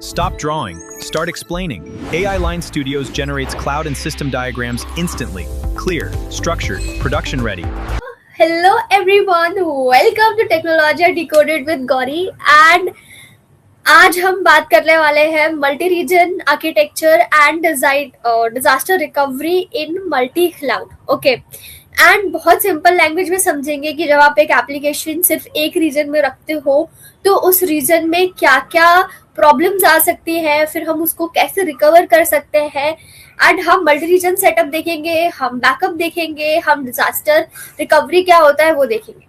Stop drawing, start explaining. AI Line Studios generates cloud and system diagrams instantly. Clear, structured, production ready. Hello everyone, welcome to Technology Decoded with Gauri and आज हम बात करने वाले हैं multi reason architecture and disaster recovery in multi cloud. Okay, and बहुत simple language में समझेंगे कि जब आप एक एप्लीकेशन सिर्फ एक रीजन में रखते हो तो उस रीजन में क्या क्या प्रॉब्लम्स आ सकती है, फिर हम उसको कैसे रिकवर कर सकते हैं. एंड हम मल्टी रीजन सेटअप देखेंगे, हम बैकअप देखेंगे, हम डिजास्टर रिकवरी क्या होता है वो देखेंगे.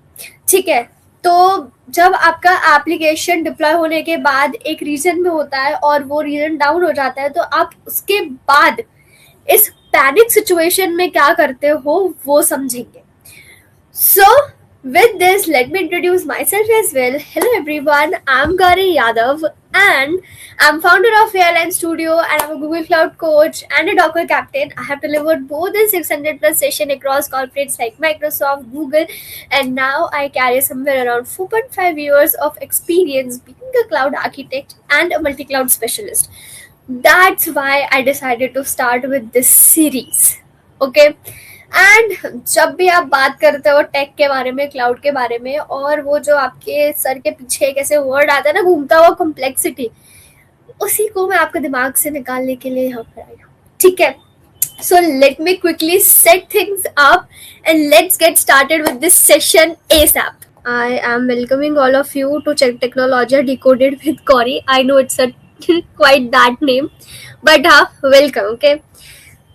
ठीक है, तो जब आपका एप्लीकेशन डिप्लॉय होने के बाद एक रीजन में होता है और वो रीजन डाउन हो जाता है तो आप उसके बाद इस पैनिक सिचुएशन में क्या करते हो वो समझेंगे. सो with this, let me introduce myself as well. Hello everyone, I'm Gauri Yadav and I'm founder of Airline Studio and I'm a Google Cloud coach and a Docker captain. I have delivered more than 600 plus sessions across corporates like Microsoft, Google, and now I carry somewhere around 4.5 years of experience being a cloud architect and a multi-cloud specialist. That's why I decided to start with this series. Okay. And जब भी आप बात करते हो take के बारे में, cloud के बारे में, और वो जो आपके सर के पीछे एक ऐसे वर्ड आता है ना, घूमता हुआ कॉम्प्लेक्सिटी, उसी को मैं आपके दिमाग से निकालने के लिए यहाँ पर आई हूँ. ठीक है, so let me quickly set things up and let's get started with this session ASAP. I am welcoming all of you to check Technology Decoded with Gauri. I know it's a quite that name, but welcome. Okay.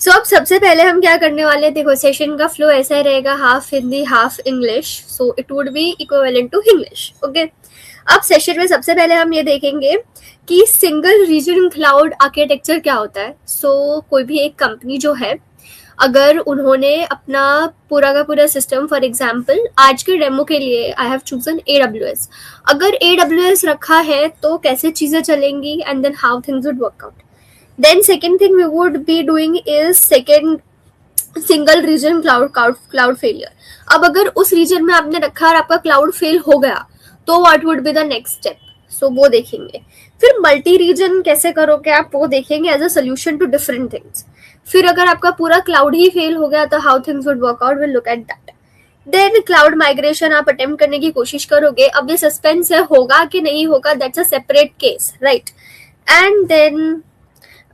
सो अब सबसे पहले हम क्या करने वाले हैं, देखो session का फ्लो ऐसा ही रहेगा, half Hindi half English, so it would be equivalent to English. Okay, अब सेशन में सबसे पहले हम ये देखेंगे कि सिंगल रीजन क्लाउड आर्किटेक्चर क्या होता है. सो कोई भी एक कंपनी जो है, अगर उन्होंने अपना पूरा का पूरा सिस्टम, फॉर एग्जाम्पल आज के डेमो के लिए आई हैव चूजन AWS, अगर AWS रखा है तो कैसे चीज़ें चलेंगी and then how things would work out. Then second thing we would be doing is second single region cloud failure. अब अगर उस रीजन में आपने रखा और आपका क्लाउड फेल हो गया तो what would be the next step? So वो देखेंगे. फिर मल्टी रीजन कैसे करोगे आप, वो देखेंगे as a solution to different things. फिर अगर आपका पूरा क्लाउड ही फेल हो गया तो how things would work out, will look at that. Then cloud migration आप अटेम्प्ट करने की कोशिश करोगे. अब ये सस्पेंस है, होगा कि नहीं होगा, that's a separate case, right. And then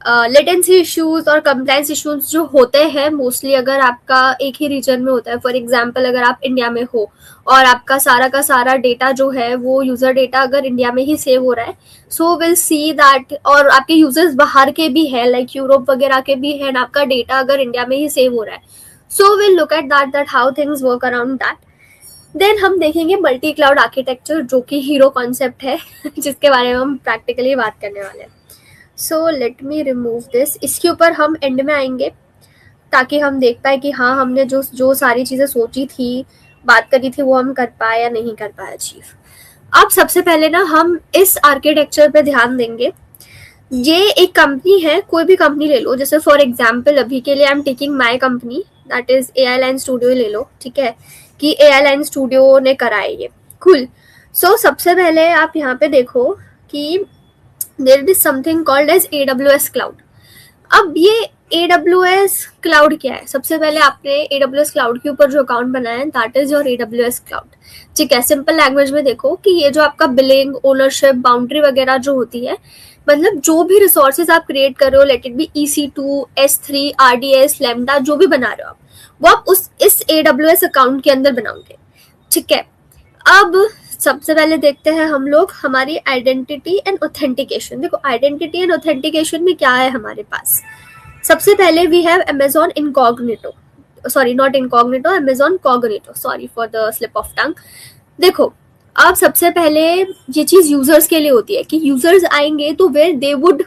latency issues और कंप्लायंस इश्यूज जो होते हैं मोस्टली अगर आपका एक ही रीजन में होता है. फॉर एग्जांपल अगर आप इंडिया में हो और आपका सारा का सारा डेटा जो है वो यूजर डेटा अगर इंडिया में ही सेव हो रहा है, सो विल सी दैट, और आपके यूजर्स बाहर के भी है लाइक यूरोप वगैरह के भी है, आपका डेटा अगर इंडिया में ही सेव हो रहा है, so will look at that how things work around that. Then हम देखेंगे मल्टी क्लाउड आर्किटेक्चर जो कि हीरो कॉन्सेप्ट है जिसके बारे में हम प्रैक्टिकली बात करने वाले हैं. So let me remove this. इसके ऊपर हम एंड में आएंगे ताकि हम देख पाए कि हाँ हमने जो सारी चीज़ें सोची थी, बात करी थी, वो हम कर पाए या नहीं कर पाए अचीव. अब सबसे पहले ना हम इस आर्किटेक्चर पे ध्यान देंगे. ये एक कंपनी है, कोई भी कंपनी ले लो, जैसे फॉर एग्जाम्पल अभी के लिए I am taking my company, that is AI Line Studio ले लो. ठीक है, कि AI Line Studio ने करा है ये. कूल. सो सबसे पहले आप यहाँ पे देखो कि there is something called as AWS Cloud. अब ये AWS Cloud क्या है? सबसे पहले आपने AWS Cloud के ऊपर जो अकाउंट बनाया है that is your AWS Cloud. ठीक है, सिंपल लैंग्वेज में देखो कि ये जो आपका बिलिंग, ओनरशिप, बाउंड्री वगैरह जो होती है, मतलब जो भी रिसोर्सेज आप क्रिएट कर रहे हो, let it be EC2, S3, RDS, lambda, जो भी बना रहे हो आप, वो आप इस AWS अकाउंट के अंदर बनाओगे. ठीक है, अब सबसे पहले देखते हैं हम लोग हमारी आइडेंटिटी एंड ऑथेंटिकेशन. देखो आइडेंटिटी एंड ऑथेंटिकेशन में क्या है हमारे पास. सबसे पहले we have Amazon Incognito, sorry not incognito, Amazon Cognito, sorry for the slip of tongue. देखो अब सबसे पहले ये चीज यूजर्स के लिए होती है कि यूजर्स आएंगे तो where they would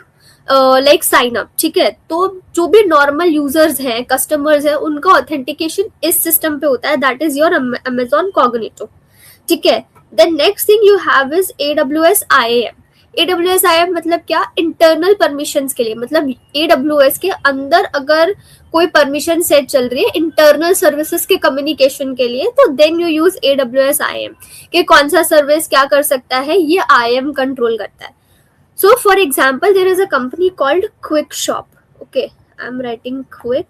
like sign up. ठीक है, तो जो भी नॉर्मल यूजर्स हैं, कस्टमर्स हैं, उनका ऑथेंटिकेशन इस सिस्टम पे होता है, that is your Amazon Cognito. ठीक है, The next thing you have is AWS IAM. AWS IAM मतलब क्या, इंटरनल परमिशंस के लिए, मतलब AWS के अंदर अगर कोई परमिशन सेट चल रही है इंटरनल सर्विसेज के कम्युनिकेशन के लिए, तो then you use AWS IAM कि कौन सा सर्विस क्या कर सकता है, ये IAM कंट्रोल करता है. So for example, there is a company called Quick Shop. Okay, I'm writing Quick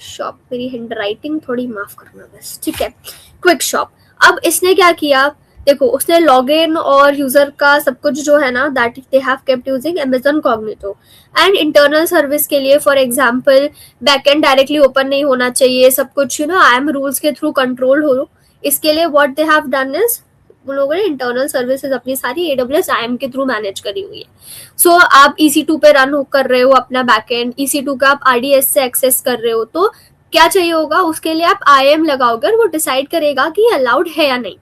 Shop. मेरी हैंड राइटिंग थोड़ी माफ करना बस, ठीक है. Quick shop. अब इसने क्या किया, देखो उसने लॉग इन और यूजर का सब कुछ जो है ना, that they have kept using Amazon Cognito and internal service के लिए for example backend directly open नहीं होना चाहिए, सब कुछ IAM रूल्स के थ्रू कंट्रोल हो. इसके लिए what they have done is, उन लोगों ने इंटरनल सर्विसेज अपनी सारी AWS IAM के थ्रू मैनेज करी हुई है. सो आप EC2 पे रन कर रहे हो अपना बैकएंड, EC2 का आप RDS से एक्सेस कर रहे हो, तो क्या चाहिए होगा उसके लिए आप IAM लगाओगे और वो डिसाइड करेगा कि ये अलाउड है या नहीं.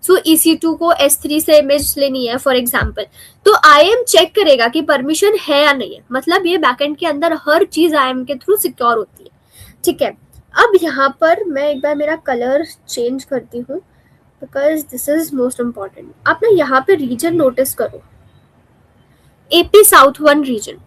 सो EC2 को S3 से इमेज लेनी है फॉर एग्जांपल, तो IAM चेक करेगा कि परमिशन है या नहीं है. मतलब ये बैकएंड के अंदर हर चीज IAM के थ्रू सिक्योर होती है, ठीक है. अब यहाँ पर मैं एक बार मेरा कलर चेंज करती हूँ because this is most important. आप ना यहाँ पे रीजन नोटिस करो, AP साउथ 1 रीजन.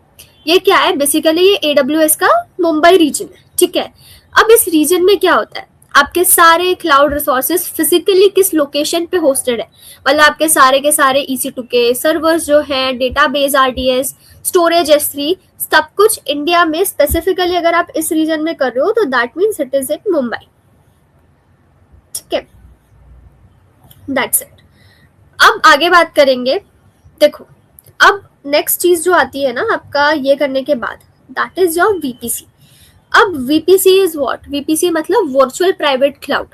ये क्या है, बेसिकली ये AWS का मुंबई रीजन है, ठीक है. अब इस रीजन में क्या होता है, आपके सारे क्लाउड रिसोर्सेज फिजिकली किस लोकेशन पे होस्टेड है, मतलब आपके सारे के सारे EC2 के सर्वर्स जो हैं, डेटाबेस RDS, स्टोरेज S3, सब कुछ इंडिया में. स्पेसिफिकली अगर आप इस रीजन में कर रहे हो तो that means it is in Mumbai, ठीक है. That's it. अब आगे बात करेंगे. देखो अब नेक्स्ट चीज जो आती है ना आपका ये करने के बाद, दैट इज योर VPC. अब VPC इज व्हाट, VPC मतलब वर्चुअल प्राइवेट क्लाउड.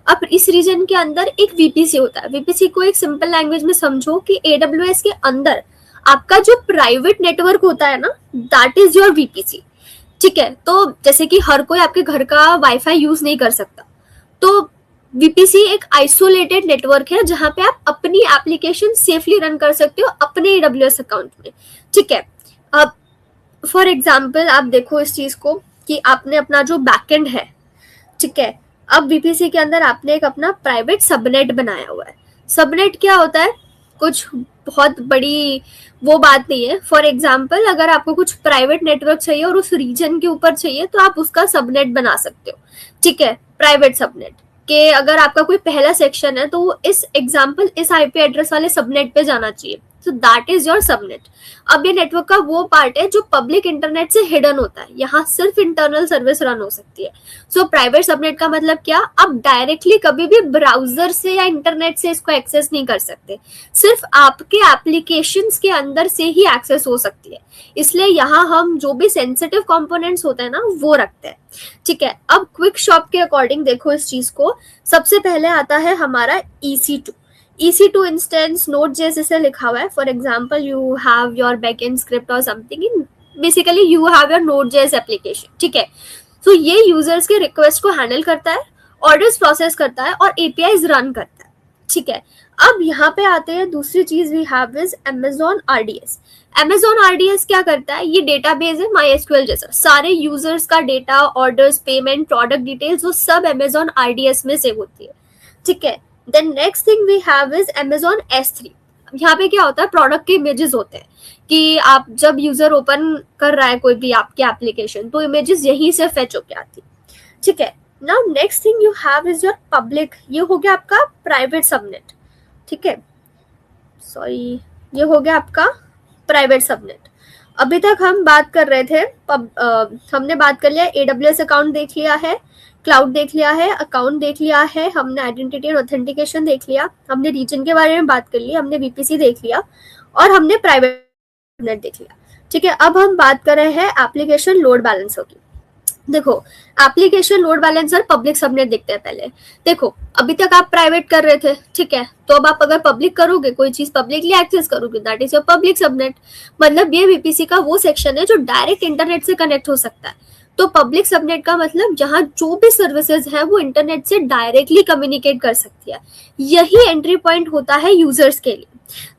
अब इस रीजन के अंदर एक VPC होता है. VPC को एक सिंपल लैंग्वेज में समझो कि AWS के अंदर आपका जो प्राइवेट नेटवर्क होता है ना, दैट इज योर VPC, ठीक है. तो जैसे कि हर कोई आपके घर का वाईफाई यूज नहीं कर सकता, तो VPC एक आइसोलेटेड नेटवर्क है जहां पे आप अपनी एप्लीकेशन सेफली रन कर सकते हो अपने AWS अकाउंट में, ठीक है. अब फॉर एग्जांपल आप देखो इस चीज को कि आपने अपना जो बैकएंड है, ठीक है, अब VPC के अंदर आपने एक अपना प्राइवेट सबनेट बनाया हुआ है. सबनेट क्या होता है, कुछ बहुत बड़ी वो बात नहीं है. फॉर एग्जांपल अगर आपको कुछ प्राइवेट नेटवर्क चाहिए और उस रीजन के ऊपर चाहिए तो आप उसका सबनेट बना सकते हो, ठीक है. प्राइवेट सबनेट कि अगर आपका कोई पहला सेक्शन है तो वो इस एग्जांपल इस IP एड्रेस वाले सबनेट पे जाना चाहिए. So that is your subnet. अब ये नेटवर्क का वो पार्ट है जो पब्लिक इंटरनेट से हिडन होता है, यहाँ सिर्फ इंटरनल सर्विस रन हो सकती है. सो प्राइवेट सबनेट का मतलब क्या, आप डायरेक्टली कभी भी ब्राउजर से या इंटरनेट से इसको एक्सेस नहीं कर सकते, सिर्फ आपके एप्लीकेशंस के अंदर से ही एक्सेस हो सकती है. इसलिए यहाँ हम जो भी सेंसिटिव कंपोनेंट्स होते हैं ना वो रखते हैं, ठीक है. अब क्विक शॉप के अकॉर्डिंग देखो इस चीज को, सबसे पहले आता है हमारा EC2 इंस्टेंस Node.js से लिखा हुआ है. For example you have your backend script और something in, basically you have your Node.js application, ठीक है. सो ये यूजर्स के रिक्वेस्ट को हैंडल करता है, ऑर्डर्स प्रोसेस करता है और APIs रन करता है, ठीक है. अब यहाँ पे आते हैं दूसरी चीज we have is Amazon RDS. Amazon RDS क्या करता है, ये डेटाबेस है MySQL जैसा, सारे यूजर्स का data, orders, payment, product details वो सब Amazon RDS में सेव होती है, ठीक है. Then next thing we have is Amazon S3. यहाँ पे क्या होता है, प्रोडक्ट के इमेजेस होते हैं कि आप जब यूजर ओपन कर रहा है कोई भी आपकी एप्लीकेशन तो इमेजेस यहीं से फेच होके आती है, ठीक है. Now next thing you have is your public, ये हो गया आपका प्राइवेट सबनेट, ठीक है. सॉरी, ये हो गया आपका प्राइवेट सबनेट. अभी तक हम बात कर रहे थे हमने बात कर लिया AWS अकाउंट देख लिया है, क्लाउड देख लिया है, अकाउंट देख लिया है, हमने आइडेंटिटी और ऑथेंटिकेशन देख लिया, हमने रीजन के बारे में बात कर ली, हमने VPC देख लिया और हमने प्राइवेट सबनेट देख लिया, ठीक है. अब हम बात कर रहे हैं एप्लीकेशन लोड बैलेंसर की. देखो application load balancer public subnet देखते हैं पहले. देखो अभी तक आप प्राइवेट कर रहे थे, ठीक है, तो अब आप अगर पब्लिक करोगे, कोई चीज पब्लिकली एक्सेस करोगे, that is your public subnet. मतलब ये VPC का वो सेक्शन है जो डायरेक्ट इंटरनेट से कनेक्ट हो सकता है. तो पब्लिक सबनेट का मतलब जहां जो भी सर्विसेज है वो इंटरनेट से डायरेक्टली कम्युनिकेट कर सकती है, यही एंट्री पॉइंट होता है यूजर्स के लिए.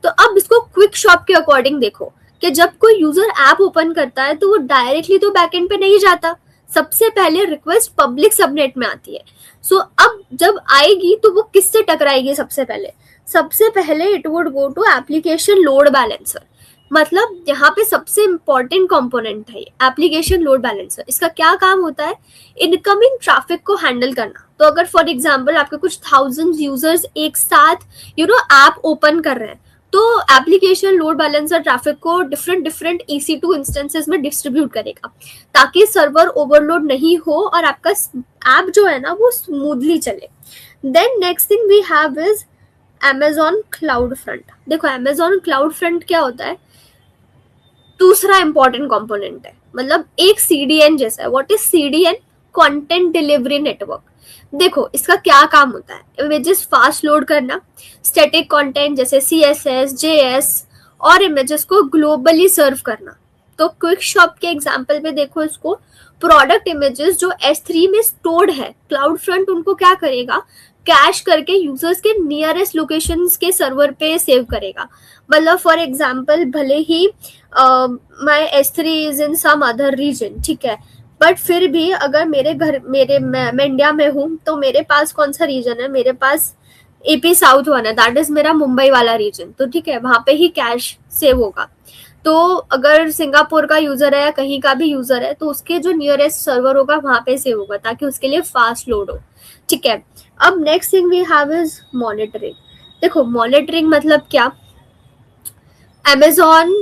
तो अब इसको क्विक शॉप के अकॉर्डिंग देखो कि जब कोई यूजर ऐप ओपन करता है तो वो डायरेक्टली तो बैकएंड पे नहीं जाता, सबसे पहले रिक्वेस्ट पब्लिक सबनेट में आती है. सो अब जब आएगी तो वो किससे टकराएगी, सबसे पहले it would go to application load balancer. मतलब यहाँ पे सबसे इंपॉर्टेंट कंपोनेंट है एप्लीकेशन लोड बैलेंसर. इसका क्या काम होता है, इनकमिंग ट्रैफिक को हैंडल करना. तो अगर फॉर एग्जांपल आपके कुछ थाउजेंड यूजर्स एक साथ ऐप ओपन कर रहे हैं तो एप्लीकेशन लोड बैलेंसर ट्रैफिक को डिफरेंट डिफरेंट EC2 इंस्टेंसेस में डिस्ट्रीब्यूट करेगा ताकि सर्वर ओवरलोड नहीं हो और आपका ऐप जो है ना वो स्मूथली चले. Then next thing we have is Amazon CloudFront. देखो Amazon क्लाउड फ्रंट क्या होता है, दूसरा इंपॉर्टेंट कंपोनेंट है, मतलब एक CDN जैसा है. What is CDN? Content delivery network. देखो इसका क्या काम होता है, इमेजेस फास्ट लोड करना, स्टैटिक कंटेंट जैसे CSS, JS और इमेजेस को ग्लोबली सर्व करना. तो क्विक शॉप के एग्जांपल पे देखो इसको, प्रोडक्ट इमेजेस जो S3 में स्टोर्ड है, क्लाउड फ्रंट उनको क्या करेगा, कैश करके यूजर्स के नियरेस्ट लोकेशंस के सर्वर पे सेव करेगा. मतलब फॉर एग्जांपल भले ही my S3 is in some other region, ठीक है, बट फिर भी अगर मैं इंडिया में हूँ तो मेरे पास कौन सा रीजन है, मेरे पास AP साउथ वन है, दैट इज मेरा मुंबई वाला रीजन. तो ठीक है, वहां पे ही कैश सेव होगा. तो अगर सिंगापुर का यूजर है या कहीं का भी यूजर है तो उसके जो नियरेस्ट सर्वर होगा वहां पे सेव होगा ताकि उसके लिए फास्ट लोड हो. ठीक है, अब next thing we have is monitoring. देखो मॉनिटरिंग मतलब क्या, Amazon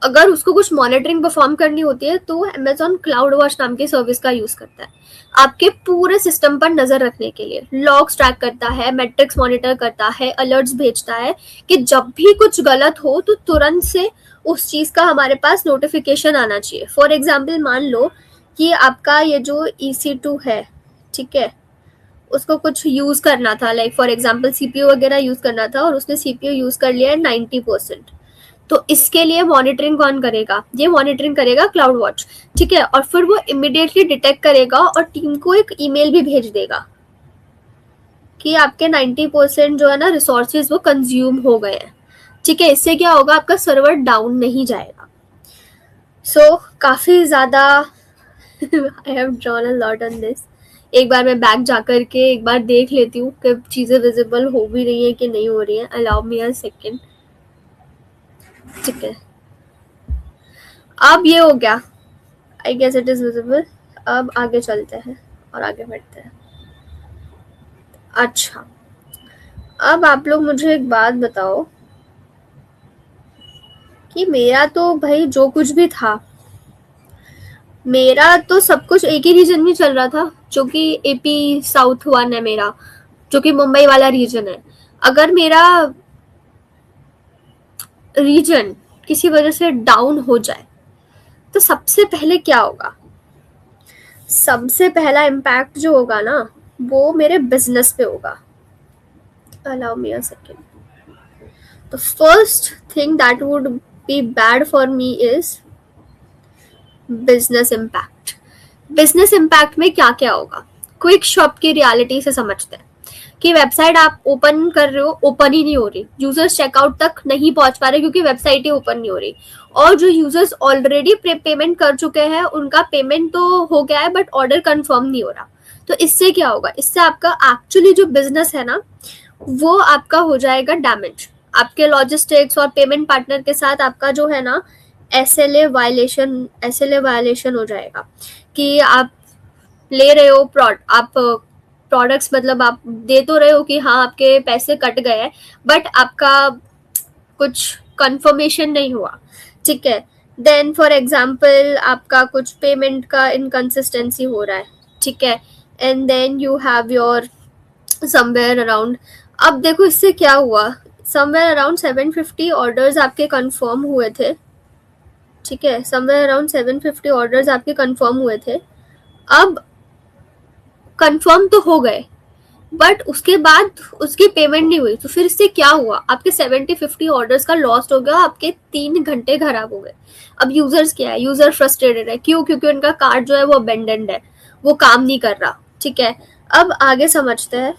अगर उसको कुछ मॉनिटरिंग परफॉर्म करनी होती है तो Amazon क्लाउड वॉच नाम की सर्विस का यूज करता है आपके पूरे सिस्टम पर नजर रखने के लिए. लॉग्स ट्रैक करता है, मैट्रिक्स मॉनिटर करता है, अलर्ट्स भेजता है कि जब भी कुछ गलत हो तो तुरंत से उस चीज का हमारे पास नोटिफिकेशन आना चाहिए. फॉर एग्जाम्पल मान लो कि आपका ये जो EC2 है, ठीक है, उसको कुछ यूज करना था, लाइक फॉर एग्जाम्पल CPU वगैरह यूज करना था और उसने CPU यूज कर लिया है 90%. तो इसके लिए मॉनिटरिंग कौन करेगा, ये मॉनिटरिंग करेगा क्लाउड वॉच. ठीक है, और फिर वो इमिडिएटली डिटेक्ट करेगा और टीम को एक ईमेल भी भेज देगा कि आपके 90% जो है ना रिसोर्सेज वो कंज्यूम हो गए हैं. ठीक है, इससे क्या होगा, आपका सर्वर डाउन नहीं जाएगा. सो काफी ज्यादा I have drawn a lot on this. एक बार मैं बैक जाकर के एक बार देख लेती हूँ कि चीजें विजिबल हो भी रही है कि नहीं हो रही है. Allow me a second. ठीक है, अब ये हो गया, I guess it is visible. अब आगे चलते हैं और आगे बढ़ते हैं. अच्छा, अब आप लोग मुझे एक बात बताओ कि मेरा तो भाई जो कुछ भी था, मेरा तो सब कुछ एक ही रीजन में चल रहा था जो कि AP साउथ वन है मेरा, जो कि मुंबई वाला रीजन है. अगर मेरा रीजन किसी वजह से डाउन हो जाए तो सबसे पहले क्या होगा, सबसे पहला इम्पैक्ट जो होगा ना वो मेरे बिजनेस पे होगा. Allow me a second. The first thing that would be bad for me is business impact. Business impact में क्या क्या होगा, क्विक शॉप की रियलिटी से समझते हैं कि वेबसाइट आप ओपन कर रहे हो, ओपन ही नहीं हो रही, यूजर्स चेकआउट तक नहीं पहुंच पा रहे क्योंकि वेबसाइट ही ओपन नहीं हो रही. और जो यूजर्स ऑलरेडी पेमेंट कर चुके हैं उनका पेमेंट तो हो गया है बट ऑर्डर कंफर्म नहीं हो रहा. तो इससे क्या होगा, इससे आपका एक्चुअली जो बिजनेस है ना वो आपका हो जाएगा डैमेज. आपके लॉजिस्टिक्स और पेमेंट पार्टनर के साथ आपका जो है ना SLA वायलेशन हो जाएगा कि आप ले रहे हो आप प्रोडक्ट्स, मतलब आप दे तो रहे हो कि हाँ आपके पैसे कट गए हैं बट आपका कुछ कंफर्मेशन नहीं हुआ. ठीक है, देन फॉर एग्जांपल आपका कुछ पेमेंट का इनकंसिस्टेंसी हो रहा है. ठीक है, and then you have your somewhere around, अब देखो इससे क्या हुआ, समवेयर अराउंड 750 ऑर्डर्स आपके कंफर्म हुए थे. ठीक है, समवेयर अराउंड 750 ऑर्डर्स आपके कंफर्म हुए थे. अब कंफर्म तो हो गए बट उसके बाद उसकी पेमेंट नहीं हुई, तो फिर इससे क्या हुआ, आपके 70-50 ऑर्डर्स का लॉस्ट हो गया, आपके 3 घंटे खराब हो गए. अब यूजर्स क्या है, यूजर फ्रस्ट्रेटेड है. क्यों? क्योंकि उनका कार्ड जो है वो अबेंडेंड है, वो काम नहीं कर रहा. ठीक है, अब आगे समझते हैं.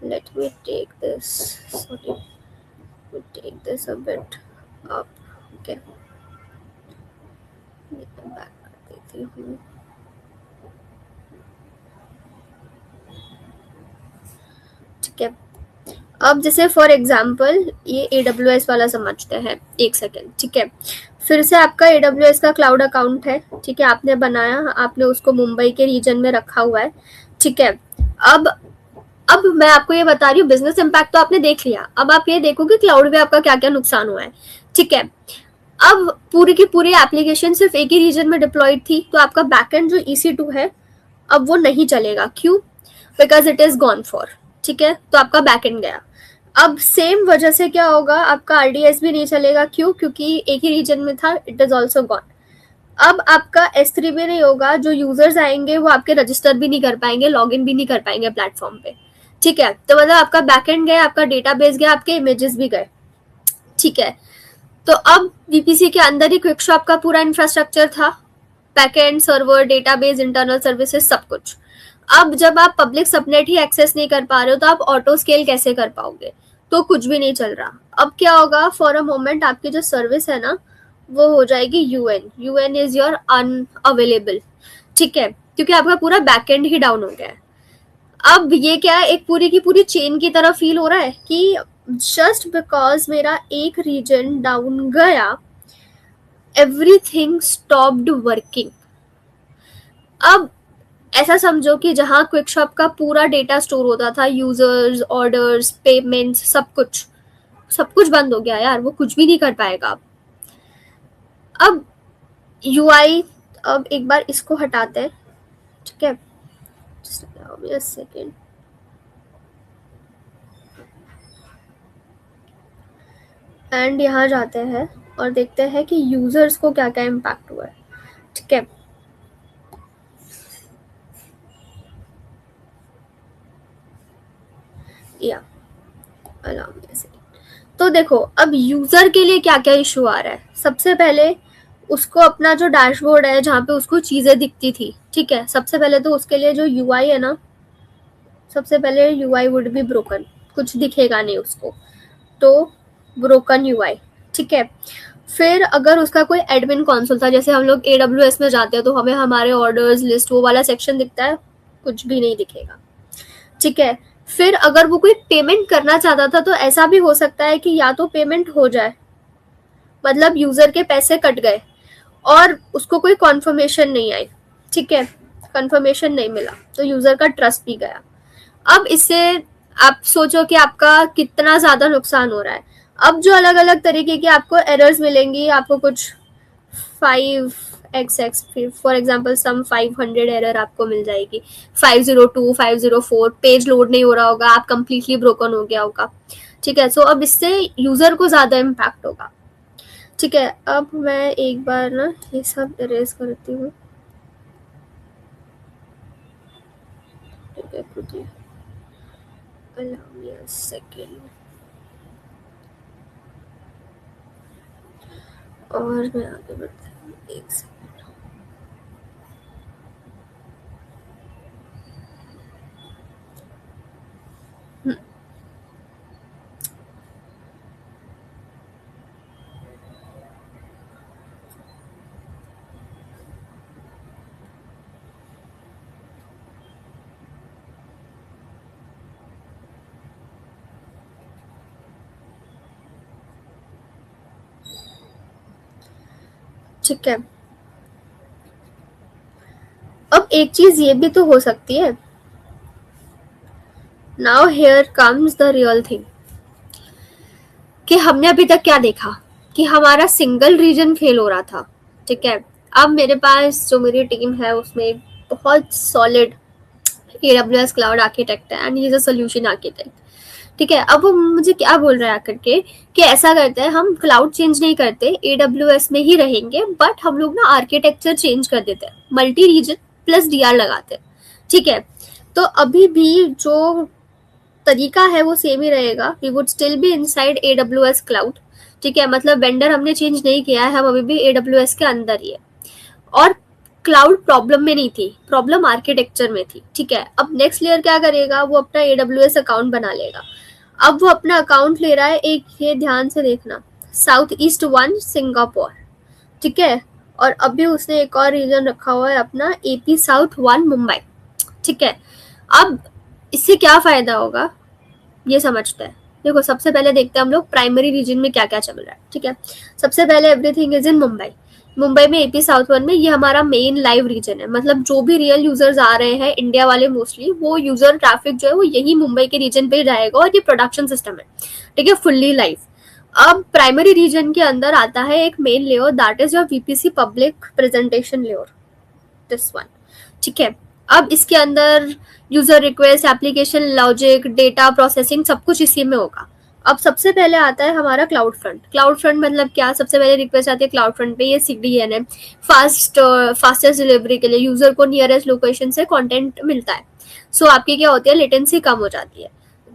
Let me take this a bit up. Okay, back कर देती हूँ. ठीक है, अब जैसे फॉर एग्जांपल ये AWS वाला समझते हैं, एक सेकेंड. ठीक है, फिर से आपका AWS का क्लाउड अकाउंट है. ठीक है, आपने बनाया, आपने उसको मुंबई के रीजन में रखा हुआ है. ठीक है, अब अब मैं आपको ये बता रही हूँ, बिजनेस इम्पैक्ट तो आपने देख लिया, अब आप ये देखो कि क्लाउड में आपका क्या क्या नुकसान हुआ है। ठीक है, अब पूरी की पूरी एप्लीकेशन सिर्फ एक ही रीजन में डिप्लॉयड थी, तो आपका बैकएंड जो EC2 है अब वो नहीं चलेगा। क्यों? Because it is gone for. ठीक है, तो आपका बैकएंड गया। अब सेम वजह से क्या होगा, आपका RDS भी नहीं चलेगा। क्यों? क्योंकि एक ही रीजन में था, इट इज ऑल्सो गॉन। अब आपका S3 भी नहीं होगा, जो यूजर्स आएंगे वो आपके रजिस्टर भी नहीं कर पाएंगे, लॉग इन भी नहीं कर पाएंगे प्लेटफॉर्म पे। ठीक है, तो मतलब आपका बैकएंड गया, आपका डेटाबेस गया, आपके इमेजेस भी गए। ठीक है, तो अब VPC के अंदर ही क्विकशॉप का पूरा इंफ्रास्ट्रक्चर था, backend, server, database, internal services, सब कुछ। अब जब आप पब्लिक सबनेट ही एक्सेस नहीं कर पा रहे हो, तो आप ऑटो स्केल कैसे कर पाओगे? तो कुछ भी नहीं चल रहा। अब क्या होगा, फॉर अ मोमेंट आपकी जो सर्विस है ना, वो हो जाएगी UN इज योर अनअवेलेबल। ठीक है, क्योंकि आपका पूरा बैकएंड ही डाउन हो गया है। अब ये क्या है, एक पूरी की पूरी चेन की तरह फील हो रहा है कि जस्ट बिकॉज मेरा एक रीजन डाउन गया, एवरीथिंग स्टॉप्ड वर्किंग। अब ऐसा समझो कि जहां क्विकशॉप का पूरा डेटा स्टोर होता था, यूजर्स, ऑर्डर्स, पेमेंट्स, सब कुछ बंद हो गया यार, वो कुछ भी नहीं कर पाएगा। अब UI, अब एक बार इसको हटाते हैं। ठीक है, just allow me a second. And यहाँ जाते हैं और देखते हैं कि यूजर्स को क्या क्या इम्पैक्ट हुआ है। ठीक है, या allow me a second. तो देखो अब यूजर के लिए क्या क्या इशू आ रहा है। सबसे पहले उसको अपना जो डैशबोर्ड है, जहाँ पे उसको चीजें दिखती थी, ठीक है, सबसे पहले तो उसके लिए जो UI है ना, सबसे पहले UI वुड बी ब्रोकन, कुछ दिखेगा नहीं उसको, तो ब्रोकन UI। ठीक है, फिर अगर उसका कोई एडमिन कंसोल था, जैसे हम लोग AWS में जाते हैं तो हमें हमारे ऑर्डर्स लिस्ट वो वाला सेक्शन दिखता है, कुछ भी नहीं दिखेगा। ठीक है, फिर अगर वो कोई पेमेंट करना चाहता था, तो ऐसा भी हो सकता है कि या तो पेमेंट हो जाए, मतलब यूजर के पैसे कट गए और उसको कोई कॉन्फर्मेशन नहीं आई। ठीक है, कन्फर्मेशन नहीं मिला, तो यूजर का ट्रस्ट भी गया। अब इससे आप सोचो कि आपका कितना ज्यादा नुकसान हो रहा है। अब जो अलग अलग तरीके की आपको एरर्स मिलेंगी, आपको कुछ 5xx, for example some 500 error आपको मिल जाएगी, 502, 504, पेज लोड नहीं हो रहा होगा, आप कंप्लीटली ब्रोकन हो गया होगा। ठीक है, सो अब इससे यूजर को ज्यादा इम्पैक्ट होगा। ठीक है, अब मैं एक बार ना ये सब इरेज करती हूँ। ठीक है, खुद allow me a second. और मैं आगे बढ़ती हूँ, एक सेकंड। ठीक है, अब एक चीज ये भी तो हो सकती है। Now here comes the real thing, कि हमने अभी तक क्या देखा कि हमारा सिंगल रीजन फेल हो रहा था। ठीक है, अब मेरे पास जो मेरी टीम है उसमें बहुत सॉलिड AWS क्लाउड आर्किटेक्ट है and he is a solution architect. ठीक है, अब वो मुझे क्या बोल रहा है आकर के कि ऐसा करते हैं, हम क्लाउड चेंज नहीं करते, AWS में ही रहेंगे, बट हम लोग ना आर्किटेक्चर चेंज कर देते हैं, मल्टी रीजन प्लस DR लगाते हैं। ठीक है, तो अभी भी जो तरीका है वो सेम ही रहेगा, we would still be inside AWS cloud. ठीक है, मतलब वेंडर हमने चेंज नहीं किया है, हम अभी भी AWS के अंदर ही है। और क्लाउड प्रॉब्लम में नहीं थी, प्रॉब्लम आर्किटेक्चर में थी। ठीक है, अब नेक्स्ट लेयर क्या करेगा, वो अपना AWS अकाउंट बना लेगा। अब वो अपना अकाउंट ले रहा है, एक ये ध्यान से देखना, साउथ ईस्ट 1 सिंगापुर। ठीक है, और अभी उसने एक और रीजन रखा हुआ है अपना AP साउथ 1 मुंबई। ठीक है, अब इससे क्या फायदा होगा ये समझते हैं। देखो सबसे पहले देखते हैं हम लोग प्राइमरी रीजन में क्या क्या चल रहा है, ठीक है। सबसे पहले everything is in Mumbai. Mumbai में एपी साउथ वन में ये हमारा मेन लाइव रीजन है, मतलब जो भी रियल यूजर्स आ रहे हैं इंडिया वाले मोस्टली, वो यूजर ट्रैफिक जो है वो यही मुंबई के रीजन पे जाएगा, और ये प्रोडक्शन सिस्टम है, ठीक है, फुल्ली लाइव। अब प्राइमरी रीजन के अंदर आता है एक main layer, that is your VPC public presentation layer, this one, ठीक है। अब इसके अंदर user request, application logic, data processing सब कुछ इसी में होगा। अब सबसे पहले आता है हमारा क्लाउड फ्रंट। क्लाउड फ्रंट मतलब क्या, सबसे पहले रिक्वेस्ट आती है क्लाउड फ्रंट पे, ये सीडीएन है, फास्टेस्ट डिलीवरी के लिए यूजर को नियरेस्ट लोकेशन से कंटेंट मिलता है। सो आपकी क्या होती है, लेटेंसी कम हो जाती है।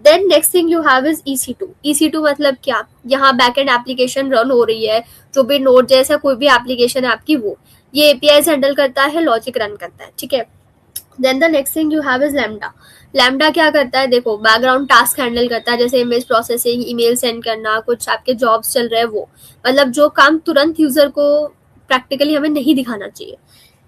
Then next thing you have is EC2। EC2 मतलब क्या, यहाँ बैकएंड एप्लीकेशन रन हो रही है, जो भी नोड जैसा कोई भी एप्लीकेशन है आपकी, वो ये एपीआई हैंडल करता है, लॉजिक रन करता है, ठीक है। Then the next thing you have is lambda. Lambda क्या करता है, देखो बैकग्राउंड टास्क हैंडल करता है, जैसे इमेज प्रोसेसिंग, ईमेल सेंड करना, कुछ आपके जॉब्स चल रहे हैं वो, मतलब जो काम तुरंत यूजर को प्रैक्टिकली हमें नहीं दिखाना चाहिए।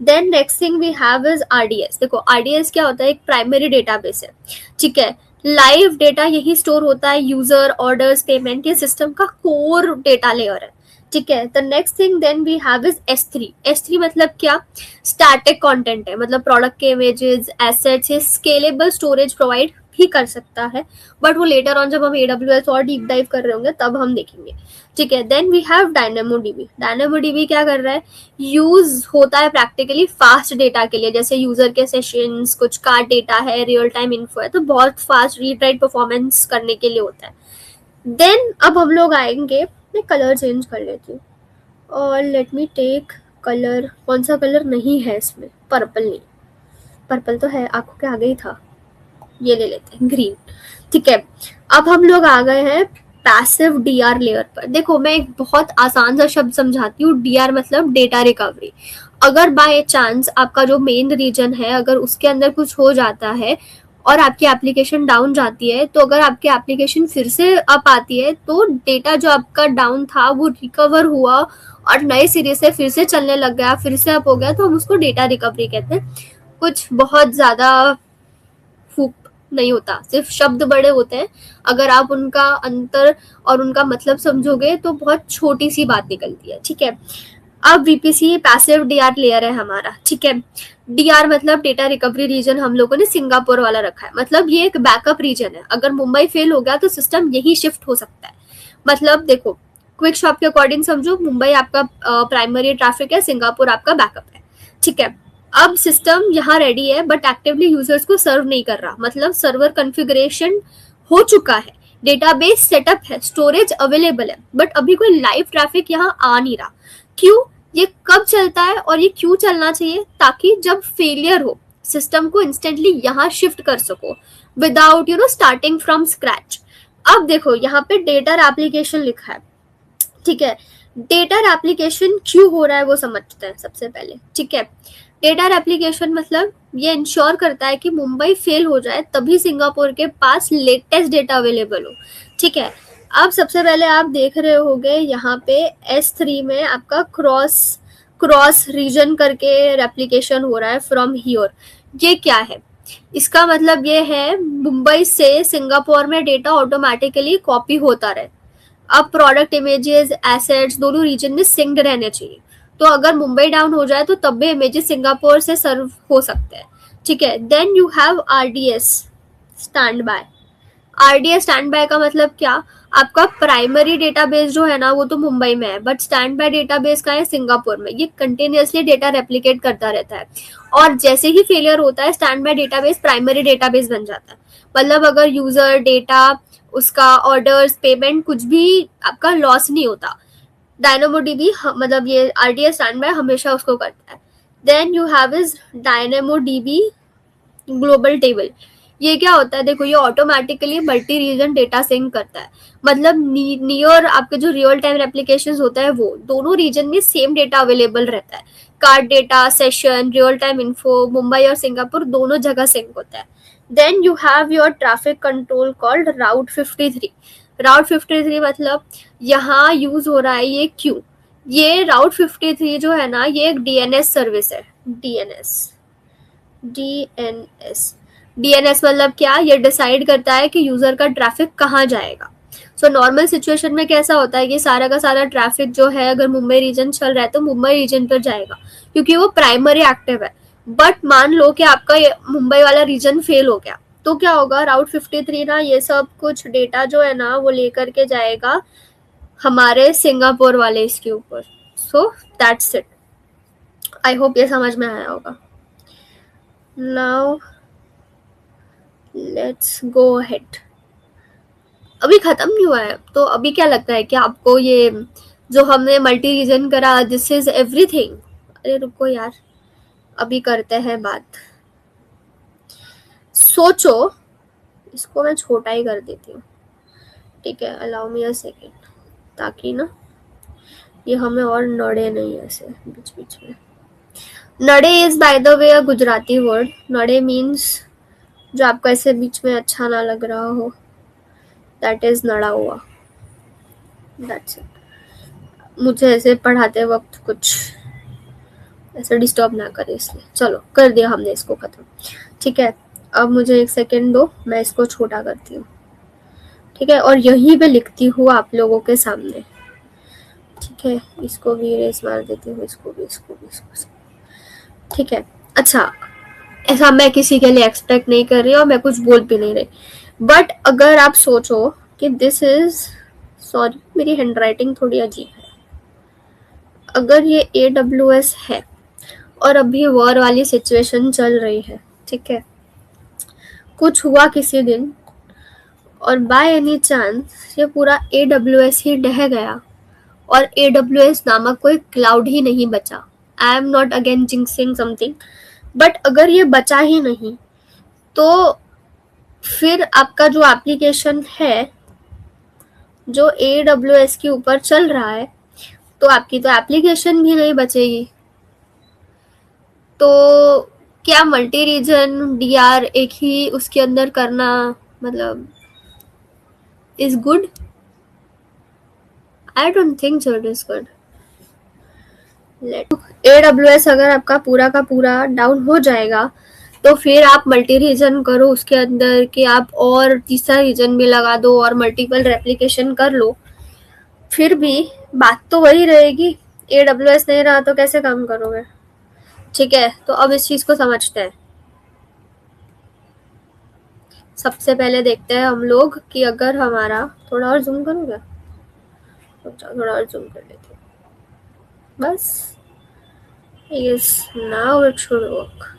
Then next thing we have is RDS। देखो RDS क्या होता है, एक प्राइमरी डेटाबेस है, ठीक है। लाइव डेटा यही स्टोर होता है, यूजर ऑर्डर्स पेमेंट, ये सिस्टम का कोर डेटा लेयर है, ठीक है। The next thing then we have is S3। S3 मतलब क्या, स्टैटिक कंटेंट है, मतलब प्रोडक्ट के इमेजेस, एसेट्स, ये स्केलेबल स्टोरेज प्रोवाइड भी कर सकता है, बट वो लेटर ऑन जब हम AWS और डीप डाइव कर रहे होंगे तब हम देखेंगे, ठीक है। Then we have DynamoDB। DynamoDB क्या कर रहा है, यूज होता है प्रैक्टिकली फास्ट डेटा के लिए, जैसे यूजर के सेशंस, कुछ कार्ड डेटा है, रियल टाइम इन्फो है, तो बहुत फास्ट रीड राइट परफॉर्मेंस करने के लिए होता है। देन अब हम लोग आएंगे, मैं कलर चेंज कर लेती हूँ, और लेट मी टेक कलर, कौन सा कलर नहीं है इसमें, पर्पल नहीं, पर्पल तो है आंखों के आगे ही था, ये ले लेते हैं ग्रीन, ठीक है। अब हम लोग आ गए हैं पैसिव DR लेयर पर। देखो मैं एक बहुत आसान सा शब्द समझाती हूँ, DR मतलब डेटा रिकवरी। अगर बाय चांस आपका जो मेन रीजन है, अगर उसके अंदर कुछ हो जाता है और आपकी एप्लीकेशन डाउन जाती है, तो अगर आपकी एप्लीकेशन फिर से अप आती है, तो डेटा जो आपका डाउन था वो रिकवर हुआ और नए सिरे से फिर से चलने लग गया, फिर से अप हो गया, तो हम उसको डेटा रिकवरी कहते हैं। कुछ बहुत ज्यादा फूक नहीं होता, सिर्फ शब्द बड़े होते हैं, अगर आप उनका अंतर और उनका मतलब समझोगे तो बहुत छोटी सी बात निकलती है, ठीक है। अब VPC पैसिव DR लेयर है हमारा, ठीक है। DR मतलब डेटा रिकवरी रीजन, हम लोगों ने सिंगापुर वाला रखा है, मतलब ये एक बैकअप रीजन है, अगर मुंबई फेल हो गया तो सिस्टम यही शिफ्ट हो सकता है। मतलब देखो क्विक शॉप के अकॉर्डिंग समझो, मुंबई आपका प्राइमरी ट्रैफिक है, सिंगापुर आपका बैकअप है, ठीक है। अब सिस्टम यहाँ रेडी है बट एक्टिवली यूजर्स को सर्व नहीं कर रहा, मतलब सर्वर कॉन्फ़िगरेशन हो चुका है, डेटाबेस सेटअप है, स्टोरेज अवेलेबल है, बट अभी कोई लाइव ट्रैफिक यहाँ आ नहीं रहा। क्यों, ये कब चलता है और ये क्यों चलना चाहिए, ताकि जब फेलियर हो सिस्टम को इंस्टेंटली यहाँ शिफ्ट कर सको विदाउट स्टार्टिंग फ्रॉम स्क्रैच। अब देखो यहाँ पे डेटा एप्लीकेशन लिखा है, ठीक है। डेटा एप्लीकेशन क्यों हो रहा है वो समझते हैं सबसे पहले, ठीक है। डेटा एप्लीकेशन मतलब ये इंश्योर करता है कि मुंबई फेल हो जाए तभी सिंगापुर के पास लेटेस्ट डेटा अवेलेबल हो, ठीक है। अब सबसे पहले आप देख रहे होंगे यहाँ पे S3 में आपका क्रॉस रीजन करके रेप्लिकेशन हो रहा है फ्रॉम हियर। ये क्या है, इसका मतलब ये है मुंबई से सिंगापुर में डेटा ऑटोमेटिकली कॉपी होता रहे। अब प्रोडक्ट इमेजेस, एसेट्स दोनों रीजन में सिंक्ड रहने चाहिए, तो अगर मुंबई डाउन हो जाए तो तब भी इमेजेस सिंगापुर से सर्व हो सकते हैं, ठीक है। Then you have RDS standby. RDS standby का मतलब क्या, आपका प्राइमरी डेटाबेस जो है ना वो तो मुंबई में है, बट स्टैंड बाय डेटाबेस का है सिंगापुर में, ये कंटिन्यूअसली डेटा रेप्लिकेट करता रहता है, और जैसे ही फेलियर होता है stand by database primary database बन जाता है। मतलब अगर यूजर डेटा, उसका ऑर्डर्स, पेमेंट, कुछ भी आपका लॉस नहीं होता। DynamoDB मतलब ये RDS स्टैंड बाय हमेशा उसको करता है। Then you have is DynamoDB global table. ये क्या होता है, देखो ये automatically multi region data sync करता है, मतलब नियर आपके जो रियल टाइम एप्लीकेशंस होता है वो दोनों रीजन में सेम डेटा अवेलेबल रहता है। Card data, session, real time info, Mumbai और सिंगापुर दोनों जगह सिंक होता है। Then you have your traffic control called route 53। Route 53 मतलब यहाँ यूज हो रहा है ये क्यों, ये राउट 53 जो है ना ये एक DNS सर्विस है। DNS मतलब क्या, ये डिसाइड करता है कि यूजर का ट्रैफिक कहाँ जाएगा। सो नॉर्मल सिचुएशन में कैसा होता है कि सारा का सारा ट्रैफिक जो है अगर मुंबई रीजन चल रहा है तो मुंबई रीजन पर जाएगा क्योंकि वो प्राइमरी एक्टिव है। बट मान लो कि आपका ये मुंबई वाला रीजन फेल हो गया तो क्या होगा, राउट 53 ना ये सब कुछ डेटा जो है ना वो लेकर के जाएगा हमारे सिंगापुर वाले इसके ऊपर। So that's it. I hope ये समझ में आया होगा। Now let's go ahead. अभी खत्म नहीं हुआ है तो अभी क्या लगता है कि आपको ये जो हमने मल्टी रीजन करा दिस इज एवरीथिंग? अरे रुको यार, अभी करते हैं बात। सोचो, इसको मैं छोटा ही कर देती हूँ, ठीक है, अलाउ मी अ सेकेंड, ताकि ना ये हमें और नड़े नहीं ऐसे बीच बीच में। नड़े is by the way a Gujarati word. नड़े मीन्स जो आपको ऐसे बीच में अच्छा ना लग रहा हो, दैट इज नड़ा हुआ। That's it. मुझे ऐसे पढ़ाते वक्त कुछ ऐसे डिस्टर्ब ना करे इसलिए। चलो कर दिया हमने इसको खत्म, ठीक है। अब मुझे एक सेकेंड दो, मैं इसको छोटा करती हूँ, ठीक है, और यहीं पे लिखती हूँ आप लोगों के सामने, ठीक है। इसको भी इरेज मार देती हूँ, इसको भी, ठीक है। अच्छा, ऐसा मैं किसी के लिए एक्सपेक्ट नहीं कर रही और मैं कुछ बोल भी नहीं रही, बट अगर आप सोचो कि दिस इज, सॉरी मेरी हैंड राइटिंग थोड़ी अजीब है, अगर ये AWS है और अभी वॉर वाली सिचुएशन चल रही है, ठीक है, कुछ हुआ किसी दिन और बाय एनी चांस ये पूरा AWS ही ढह गया और AWS नामक कोई क्लाउड ही नहीं बचा। I am not again jinxing something, but अगर ये बचा ही नहीं तो फिर आपका जो एप्लीकेशन है जो AWS के ऊपर चल रहा है तो आपकी तो एप्लीकेशन भी नहीं बचेगी। तो क्या मल्टी रीजन DR एक ही उसके अंदर करना मतलब is good? I don't think so it is good. AWS अगर आपका पूरा का पूरा डाउन हो जाएगा तो फिर आप मल्टी रीजन करो उसके अंदर कि आप और तीसरा रीजन भी लगा दो और मल्टीपल रेप्लिकेशन कर लो, फिर भी बात तो वही रहेगी। AWS नहीं रहा तो कैसे काम करोगे, ठीक है। तो अब इस चीज को समझते हैं। सबसे पहले देखते हैं हम लोग कि अगर हमारा, थोड़ा और जूम करूँगा, थोड़ा और जूम कर लेते हैं बस। Yes, now it should work.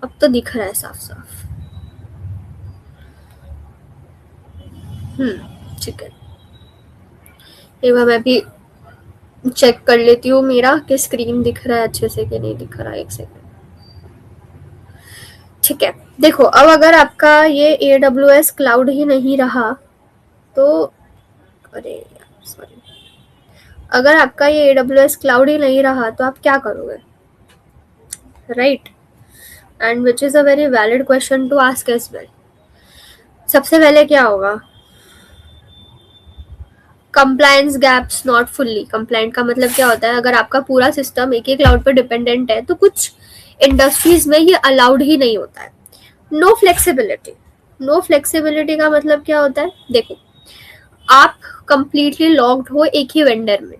अब तो दिख रहा है साफ साफ। ठीक है, एक बार मैं भी चेक कर लेती हूँ मेरा कि स्क्रीन दिख रहा है अच्छे से कि नहीं दिख रहा है। एक सेकंड, ठीक है। देखो, अब अगर आपका ये AWS क्लाउड ही नहीं रहा तो, अरे सॉरी, अगर आपका ये AWS क्लाउड ही नहीं रहा तो आप क्या करोगे, right? And which is a very valid question to ask as well. सबसे पहले क्या होगा, compliance gaps not fully compliant का मतलब क्या होता है, अगर आपका पूरा सिस्टम एक ही क्लाउड पर डिपेंडेंट है तो कुछ इंडस्ट्रीज में ये अलाउड ही नहीं होता है। No flexibility. नो फ्लेक्सिबिलिटी का मतलब क्या होता है, देखो आप कंप्लीटली लॉक्ड हो एक ही वेंडर में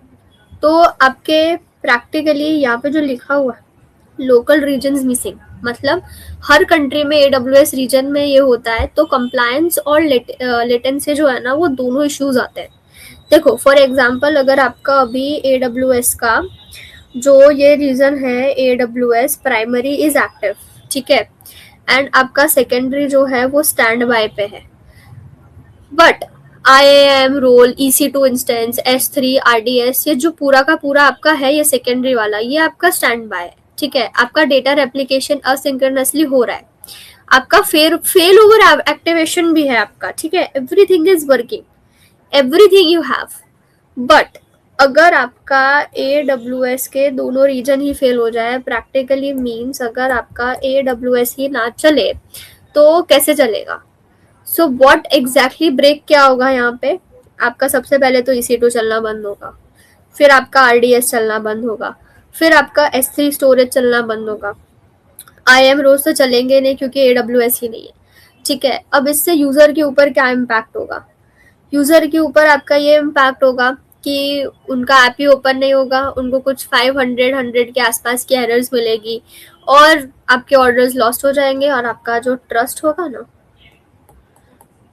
तो आपके प्रैक्टिकली यहाँ पे जो लिखा हुआ है लोकल रीजन्स मिसिंग, मतलब हर कंट्री में AWS रीजन में ये होता है तो कंप्लायंस और लेटेंसी जो है ना वो दोनों इश्यूज आते हैं। देखो फॉर एग्जांपल, अगर आपका अभी AWS का जो ये रीजन है AWS प्राइमरी इज एक्टिव, ठीक है, एंड आपका सेकेंडरी जो है वो स्टैंड बाय पे है, but IAM role, EC2 instance, S3 RDS ये जो पूरा का पूरा आपका है ये सेकेंडरी वाला ये आपका स्टैंड बाय है, ठीक है। आपका डेटा रेप्लिकेशन असिंक्रोनसली हो रहा है, आपका फेल ओवर एक्टिवेशन भी है आपका, ठीक है। Everything is working, everything you have, but अगर आपका AWS के दोनों रीजन ही फेल हो जाए, प्रैक्टिकली मीन्स अगर आपका AWS ही ना चले तो कैसे चलेगा। सो व्हाट एग्जैक्टली ब्रेक क्या होगा यहाँ पे, आपका सबसे पहले तो EC2 चलना बंद होगा, फिर आपका RDS चलना बंद होगा, फिर आपका S3 स्टोरेज चलना बंद होगा। IAM रोज तो चलेंगे नहीं क्योंकि AWS ही नहीं है, ठीक है। अब इससे यूजर के ऊपर क्या इम्पैक्ट होगा, यूजर के ऊपर आपका ये इम्पैक्ट होगा कि उनका ऐप ही ओपन नहीं होगा, उनको कुछ 500 के आसपास की एरर्स मिलेगी और आपके ऑर्डर्स लॉस्ट हो जाएंगे और आपका जो ट्रस्ट होगा ना,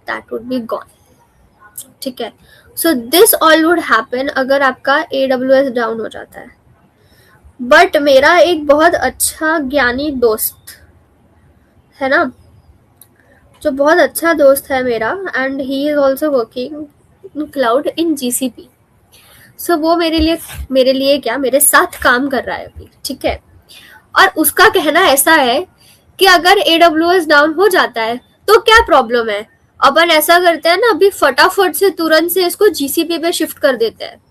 दैट वुड बी गॉन। ठीक है, so this all would happen अगर आपका AWS डाउन हो जाता है। बट मेरा एक बहुत अच्छा ज्ञानी दोस्त है ना, जो बहुत अच्छा दोस्त है मेरा, and he is also working cloud in GCP। सो वो मेरे लिए क्या, मेरे साथ काम कर रहा है अभी। ठीक है, और उसका कहना ऐसा है कि अगर AWS डाउन हो जाता है तो क्या प्रॉब्लम है, अपन ऐसा करते हैं ना, अभी फटाफट से तुरंत से इसको GCP पे शिफ्ट कर देते हैं।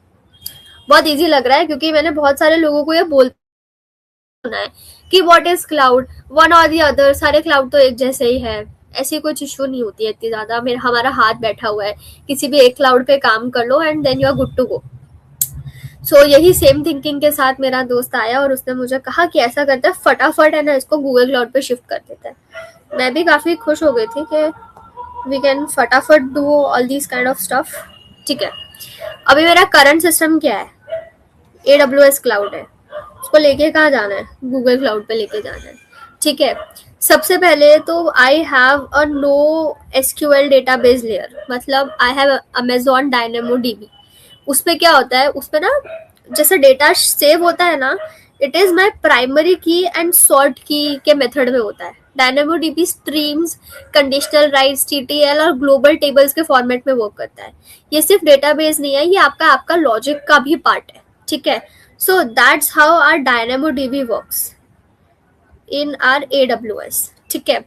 बहुत इजी लग रहा है क्योंकि मैंने बहुत सारे लोगों को ये बोलना है कि व्हाट इज क्लाउड, वन और दी अदर, सारे क्लाउड तो एक जैसे ही है, ऐसी कोई इशू नहीं होती है इतनी ज्यादा, हमारा हाथ बैठा हुआ है, किसी भी एक क्लाउड पे काम कर लो and then you are good to go. So यही सेम थिंकिंग के साथ मेरा दोस्त आया और उसने मुझे कहा कि ऐसा करता है, फटाफट है ना इसको गूगल क्लाउड पे शिफ्ट कर देता है। मैं भी काफी खुश हो गई थी कि वी कैन फटाफट do all these kind of stuff. ठीक है, अभी मेरा करंट सिस्टम क्या है, AWS क्लाउड है, उसको लेके कहाँ जाना है, गूगल क्लाउड पे लेके जाना है। ठीक है, सबसे पहले तो I have a no SQL database layer, मतलब आई हैव Amazon DynamoDB। उस पे क्या होता है, उस पे ना जैसे डेटा सेव होता है ना, इट इज माई प्राइमरी की एंड सॉर्ट की के मेथड में होता है। DynamoDB streams, conditional rights, TTL और ग्लोबल टेबल्स के फॉर्मेट में वर्क करता है। ये सिर्फ डेटाबेस नहीं है, ये आपका लॉजिक का भी पार्ट है। ठीक है, so that's how our DynamoDB works in our AWS। ठीक है,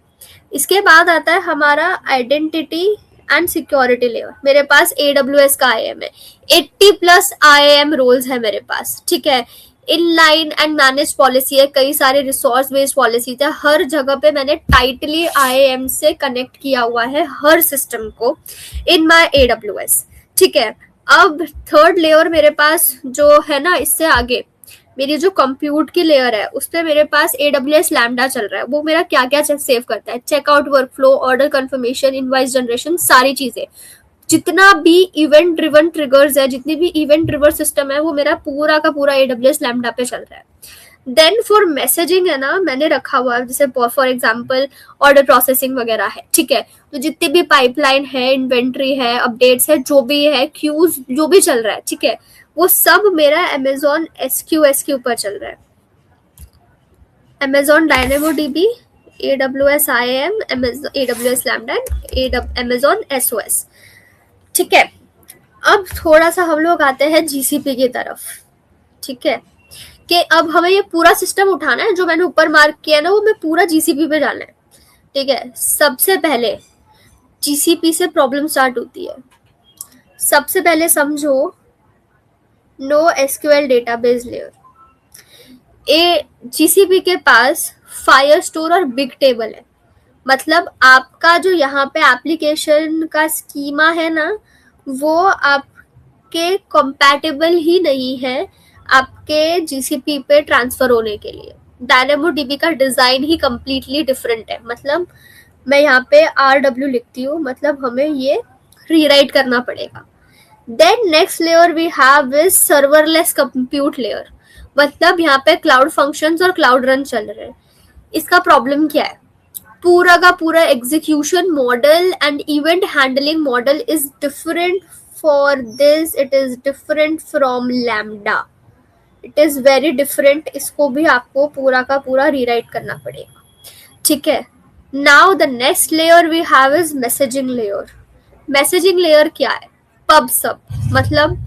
इसके बाद आता है हमारा आइडेंटिटी एंड सिक्योरिटी लेयर। मेरे पास AWS का IAM है, 80+ IAM रोल्स है मेरे पास। ठीक है, इनलाइन एंड मैनेज पॉलिसी है, कई सारे रिसोर्स बेस्ड पॉलिसी है, हर जगह पे मैंने टाइटली IAM से कनेक्ट किया हुआ है हर सिस्टम को इन माय AWS। ठीक है, अब थर्ड लेयर मेरे पास जो है ना, इससे आगे मेरी जो कंप्यूट की लेयर है उस पर मेरे पास AWS लैम्डा चल रहा है। वो मेरा क्या क्या सेव करता है, checkout workflow, order confirmation, invoice generation, सारी चीजें, जितना भी इवेंट ड्रिवन ट्रिगर्स है, जितनी भी इवेंट ड्रिवर सिस्टम है, वो मेरा पूरा का पूरा AWS लैम्डा पे चल रहा है। देन फॉर मैसेजिंग है ना, मैंने रखा हुआ है जैसे फॉर एग्जांपल ऑर्डर प्रोसेसिंग वगैरह है। ठीक है, तो जितनी भी पाइपलाइन है, इन्वेंट्री है, अपडेट्स है, जो भी है, क्यूज जो भी चल रहा है, ठीक है, वो सब मेरा Amazon SQS के ऊपर चल रहा है। Amazon DynamoDB, AWS IAM, AWS Lambda, Amazon SOS। ठीक है, अब थोड़ा सा हम लोग आते हैं GCP की तरफ। ठीक है, कि अब हमें ये पूरा सिस्टम उठाना है, जो मैंने ऊपर मार्क किया ना, वो मैं पूरा GCP पे डालना है। ठीक है, सबसे पहले GCP से प्रॉब्लम स्टार्ट होती है। सबसे पहले समझो, no SQL database layer. GCP के पास फायरस्टोर और बिग टेबल है, मतलब आपका जो यहाँ पे एप्लीकेशन का स्कीमा है ना, वो आपके कंपैटिबल ही नहीं है आपके GCP पे ट्रांसफर होने के लिए। DynamoDB का डिजाइन ही कंप्लीटली डिफरेंट है, मतलब मैं यहाँ पे RW लिखती हूँ, मतलब हमें ये रीराइट करना पड़ेगा। Then next layer we have is serverless compute layer, मतलब यहाँ पे क्लाउड फंक्शंस और क्लाउड रन चल रहे हैं। इसका प्रॉब्लम क्या है, पूरा का पूरा execution model and event handling model is different for this, it is different from lambda, it is very different. इसको भी आपको पूरा का पूरा रीराइट करना पड़ेगा। ठीक है, now the next layer we have is messaging layer. Messaging layer क्या है, पब सब, मतलब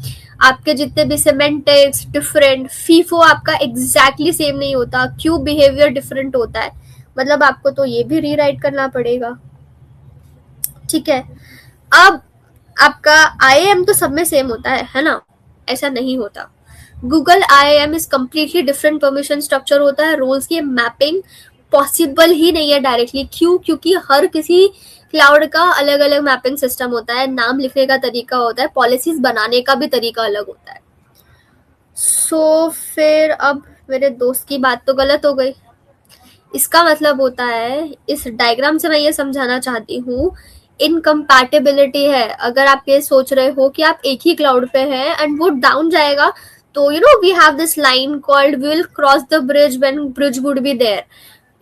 आपके जितने भी सिमेंटिक्स डिफरेंट, फीफो आपका एग्जैक्टली सेम नहीं होता, क्यू बिहेवियर डिफरेंट होता है, मतलब आपको तो ये भी रीराइट करना पड़ेगा। ठीक है, अब आपका IAM तो सब में सेम होता है ना, ऐसा नहीं होता। Google IAM is completely different permission structure होता है, रोल्स की मैपिंग पॉसिबल ही नहीं है डायरेक्टली। क्यों, क्योंकि हर किसी क्लाउड का अलग अलग मैपिंग सिस्टम होता है, नाम लिखने का तरीका होता है, पॉलिसीज बनाने का भी तरीका अलग होता है। सो फिर अब मेरे दोस्त की बात तो गलत हो गई। इसका मतलब होता है, इस डायग्राम से मैं ये समझाना चाहती हूँ, इनकम्पैटिबिलिटी है, अगर आप ये सोच रहे हो कि आप एक ही क्लाउड पे हैं एंड वो डाउन जाएगा, तो we have this line called we will cross the bridge when bridge would be there.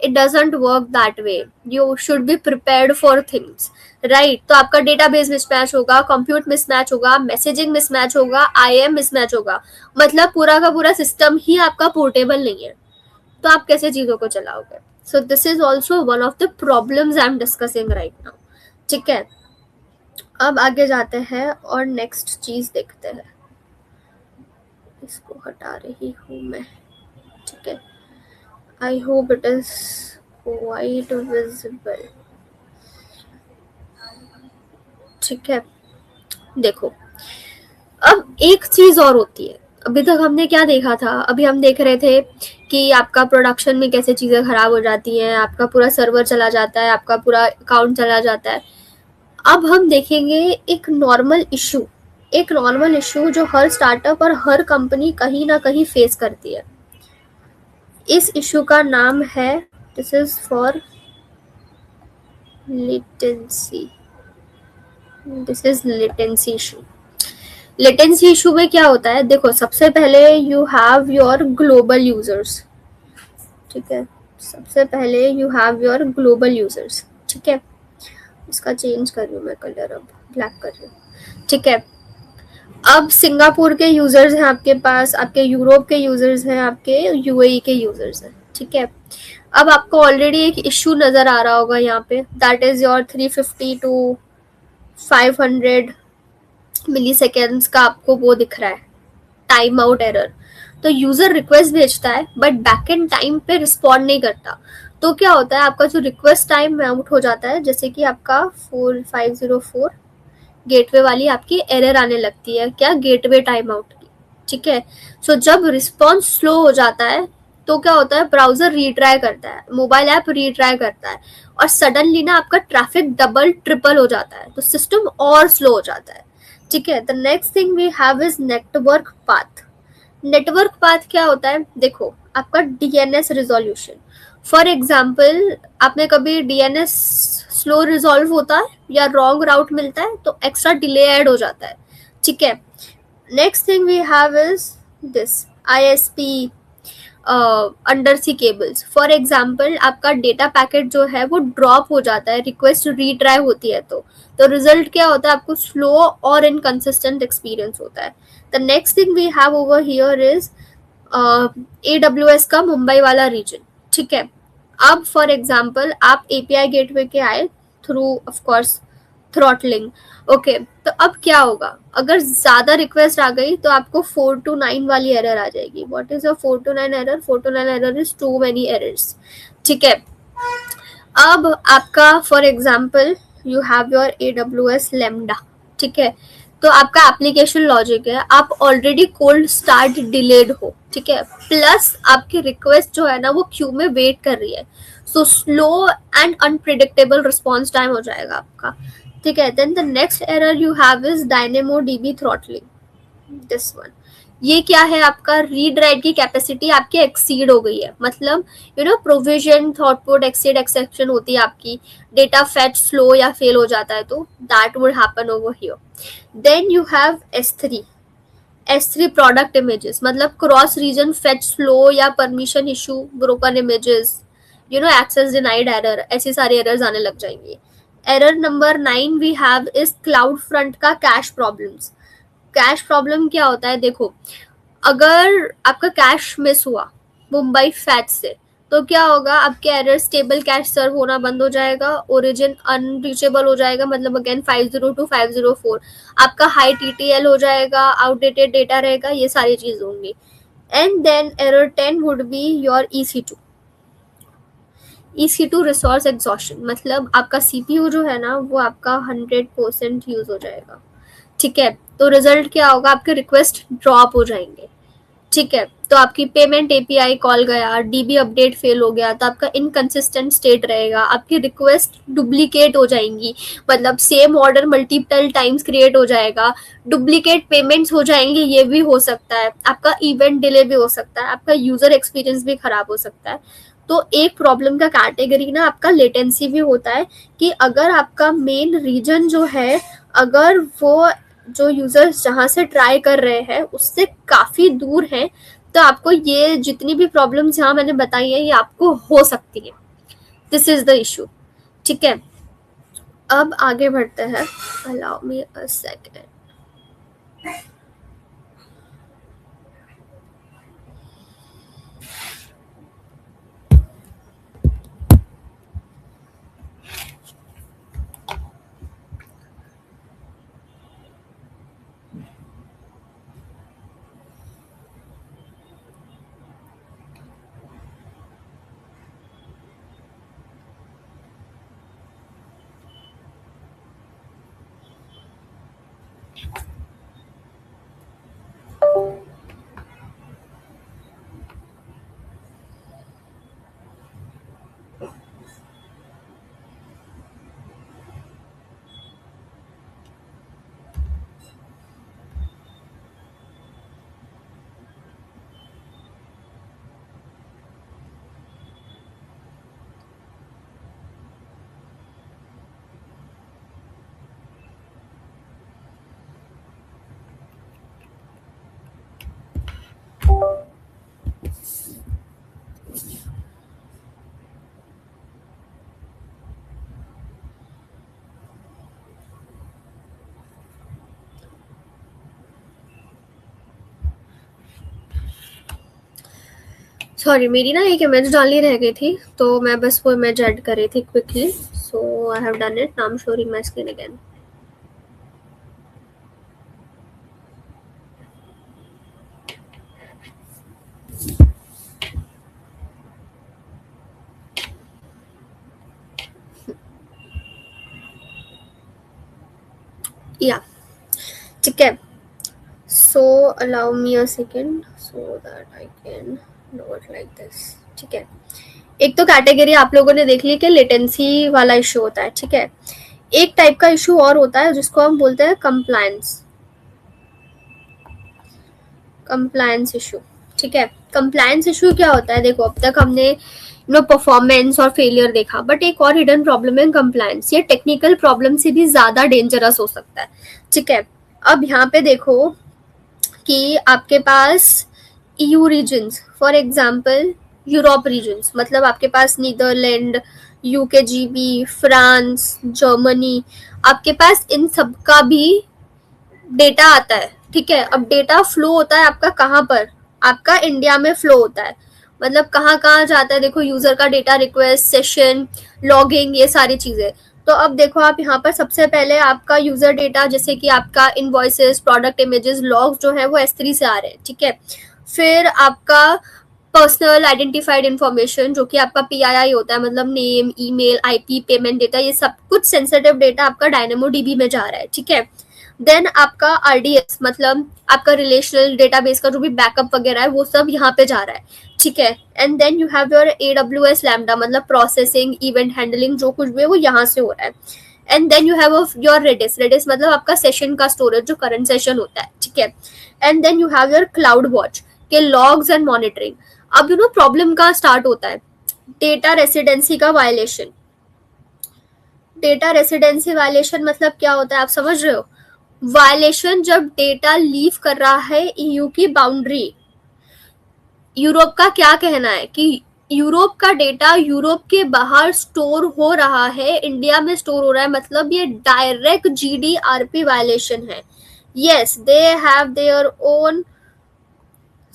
It doesn't work that way. You should be prepared for things, right? तो आपका डेटाबेस मिसमैच होगा, compute mismatch होगा, messaging mismatch होगा, IM mismatch होगा, मतलब पूरा का पूरा सिस्टम ही आपका पोर्टेबल नहीं है, तो आप कैसे चीजों को चलाओगे? सो this is also one of the problems I am discussing right now. ठीक है, अब आगे जाते हैं और नेक्स्ट चीज देखते हैं. इसको हटा रही हूँ मैं. ठीक है, I hope it is quite visible. ठीक है, देखो अब एक चीज और होती है. अभी तक हमने क्या देखा था? अभी हम देख रहे थे कि आपका प्रोडक्शन में कैसे चीजें खराब हो जाती हैं, आपका पूरा सर्वर चला जाता है, आपका पूरा अकाउंट चला जाता है. अब हम देखेंगे एक नॉर्मल इशू जो हर स्टार्टअप और हर कंपनी कहीं ना कहीं फेस करती है. इस इशू का नाम है, this is for latency. This is latency issue. Latency issue में क्या होता है? देखो, सबसे पहले you have your global users. ठीक है, सबसे पहले you have your global users. ठीक है, इसका चेंज कर रही हूँ मैं कलर, अब ब्लैक कर रही हूँ. ठीक है, अब सिंगापुर के यूजर्स हैं आपके पास, आपके यूरोप के यूजर्स हैं, आपके यूएई के यूजर्स हैं. ठीक है, अब आपको ऑलरेडी एक इशू नजर आ रहा होगा यहाँ पे, that is your 350 to 500 milliseconds का आपको वो दिख रहा है, टाइम आउट एरर. तो यूजर रिक्वेस्ट भेजता है बट बैकएंड टाइम पे रिस्पॉन्ड नहीं करता. तो क्या होता है, आपका जो रिक्वेस्ट टाइम आउट हो जाता है, जैसे कि आपका 4504 गेटवे वाली आपकी एरर आने लगती है. क्या? गेटवे टाइम आउट की. ठीक है, सो जब रिस्पॉन्स स्लो हो जाता है तो क्या होता है, ब्राउजर रीट्राई करता है, मोबाइल ऐप रीट्राई करता है, और सडनली ना आपका ट्रैफिक डबल ट्रिपल हो जाता है, तो सिस्टम और स्लो हो जाता है. ठीक है, the next thing we have is network path. Network path क्या होता है? देखो, आपका डीएनएस रिजोल्यूशन. फॉर एग्जाम्पल, आपने कभी डीएनएस स्लो रिजॉल्व होता है या रॉन्ग राउट मिलता है तो एक्स्ट्रा डिले ऐड हो जाता है. ठीक है, next thing we have is this ISP under sea cables. For example, आपका डेटा पैकेट जो है वो ड्रॉप हो जाता है, रिक्वेस्ट रीट्राई होती है, तो रिजल्ट क्या होता है, आपको स्लो और इनकंसिस्टेंट एक्सपीरियंस होता है. The next thing we have over here is AWS का मुंबई वाला रीजन. ठीक है, अब फॉर एग्जाम्पल आप API गेटवे के आए through of course throttling. Okay, तो अब क्या होगा, अगर ज्यादा रिक्वेस्ट आ गई तो आपको 4 to 9 वाली एरर आ जाएगी. What is a 4 to 9 error? 4 to 9 error is too many errors. ठीक है, अब आपका for example you have your AWS lambda. ठीक है, तो आपका एप्लीकेशन लॉजिक है, आप ऑलरेडी कोल्ड स्टार्ट डिलेड हो. ठीक है, प्लस आपकी रिक्वेस्ट जो है ना वो क्यू में वेट कर रही है, so slow and unpredictable response time हो जाएगा आपका. ठीक है, then the next error you have is DynamoDB throttling. This one, ये क्या है, आपका रीड राइट की कैपेसिटी आपकी एक्सीड हो गई है, मतलब प्रोविजन थ्रूपुट एक्सीड एक्सेप्शन होती है आपकी, डेटा फेच स्लो या फेल हो जाता है, तो that would happen over here. Then you have S3 product images, मतलब क्रॉस रीजन फेच स्लो या permission issue, broken images, access denied error, ऐसी सारी एरर्स आने लग जाएंगी. Error number 9 we have is CloudFront का कैश प्रॉब्लम्स. कैश प्रॉब्लम क्या होता है? देखो, अगर आपका कैश मिस हुआ मुंबई फैच से, तो क्या होगा, आपके एरर स्टेबल कैश सर्व होना बंद हो जाएगा, ओरिजिन अनरीचेबल हो जाएगा, मतलब अगेन 502 504, आपका हाई TTL हो जाएगा, आउटडेटेड डेटा रहेगा, ये सारी चीज होंगी. And then error 10 would be your EC2 resource exhaustion, मतलब आपका CPU जो है ना वो आपका 100% यूज हो जाएगा. ठीक है, तो रिजल्ट क्या होगा, आपके रिक्वेस्ट ड्रॉप हो जाएंगे. ठीक है, तो आपकी पेमेंट API कॉल गया, DB अपडेट फेल हो गया, तो आपका इनकंसिस्टेंट स्टेट रहेगा, आपकी रिक्वेस्ट डुप्लीकेट हो जाएंगी, मतलब same order multiple times create हो जाएगा, डुप्लीकेट पेमेंट्स हो जाएंगे, ये भी हो सकता है, आपका इवेंट डिले भी हो सकता है, आपका यूजर एक्सपीरियंस भी खराब हो सकता है. तो एक प्रॉब्लम का कैटेगरी ना आपका लेटेंसी भी होता है, कि अगर आपका मेन रीजन जो है, अगर वो जो यूजर्स जहाँ से ट्राई कर रहे हैं उससे काफी दूर है, तो आपको ये जितनी भी प्रॉब्लम्स यहाँ मैंने बताई है ये आपको हो सकती है. This is the issue. ठीक है, अब आगे बढ़ते हैं. Allow me a second. Sorry, मेरी ना एक इमेज डालनी रह गई थी, तो मैं बस वो इमेज ऐड कर रही थी quickly. So I have done it. Now I am showing my screen again. या ठीक है. सो allow me a second so that I can do it like this. ठीक है, एक तो कैटेगरी आप लोगों ने देख ली कि लेटेंसी वाला इशू होता है. ठीक है, एक टाइप का इशू और होता है जिसको हम बोलते हैं कंप्लायंस इशू. ठीक है, कंप्लायंस इशू क्या होता है? देखो, अब तक हमने परफॉर्मेंस और फेलियर देखा, बट एक और हिडन प्रॉब्लम है कंप्लायंस. ये टेक्निकल प्रॉब्लम से भी ज्यादा डेंजरस हो सकता है. ठीक है, अब यहाँ पे देखो कि आपके पास EU regions, for example Europe regions, मतलब आपके पास नीदरलैंड, UKGB, फ्रांस, जर्मनी, आपके पास इन सब का भी डेटा आता है. ठीक है, अब डेटा फ्लो होता है आपका कहाँ पर? आपका इंडिया में फ्लो होता है. मतलब कहाँ कहाँ जाता है? देखो, यूजर का डेटा, रिक्वेस्ट, सेशन, लॉगिंग, ये सारी चीजें. तो अब देखो, आप यहाँ पर सबसे पहले आपका यूजर डेटा, जैसे कि आपका इनवॉइसेस, प्रोडक्ट इमेजेस, लॉग्स जो है वो S3 से आ रहे हैं. ठीक है, फिर आपका पर्सनल आइडेंटिफाइड इंफॉर्मेशन जो कि आपका PII होता है, मतलब name, email, IP, payment data, ये सब कुछ सेंसिटिव डेटा आपका DynamoDB में जा रहा है. ठीक है, देन आपका RDS, मतलब आपका रिलेशनल डेटाबेस का जो भी बैकअप वगैरह है वो सब यहाँ पे जा रहा है. ठीक है, and then you have your AWS lambda, मतलब प्रोसेसिंग, इवेंट हैंडलिंग, जो कुछ भी है वो यहाँ से हो रहा है. And then you have your Redis मतलब आपका सेशन का स्टोरेज, जो करंट सेशन होता है. ठीक है, and then you have your CloudWatch के लॉग्स एंड मॉनिटरिंग. अब प्रॉब्लम का स्टार्ट होता है डेटा रेसिडेंसी का वायलेशन. डेटा रेसिडेंसी वायलेशन मतलब क्या होता है, आप समझ रहे हो? वायलेशन जब डेटा लीव कर रहा है EU की बाउंड्री. यूरोप का क्या कहना है कि यूरोप का डेटा यूरोप के बाहर स्टोर हो रहा है, इंडिया में स्टोर हो रहा है, मतलब ये डायरेक्ट GDRP वायलेशन है. Yes, they have their own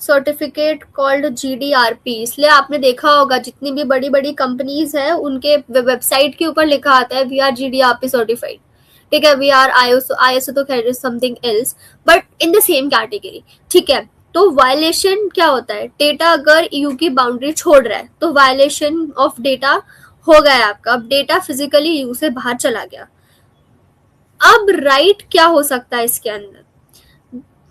certificate called GDRP. इसलिए आपने देखा होगा जितनी भी बड़ी बड़ी कंपनीज है उनके वेबसाइट के ऊपर लिखा आता है वी आर GDRP सर्टिफाइड. ठीक है, वी आर ISO तो खैर something else, but in the same category. ठीक है, तो वायलेशन क्या होता है? डेटा अगर EU की बाउंड्री छोड़ रहा है तो वायलेशन ऑफ डेटा हो गया आपका. अब डेटा फिजिकली EU से बाहर चला गया. अब राइट क्या हो सकता है इसके अंदर?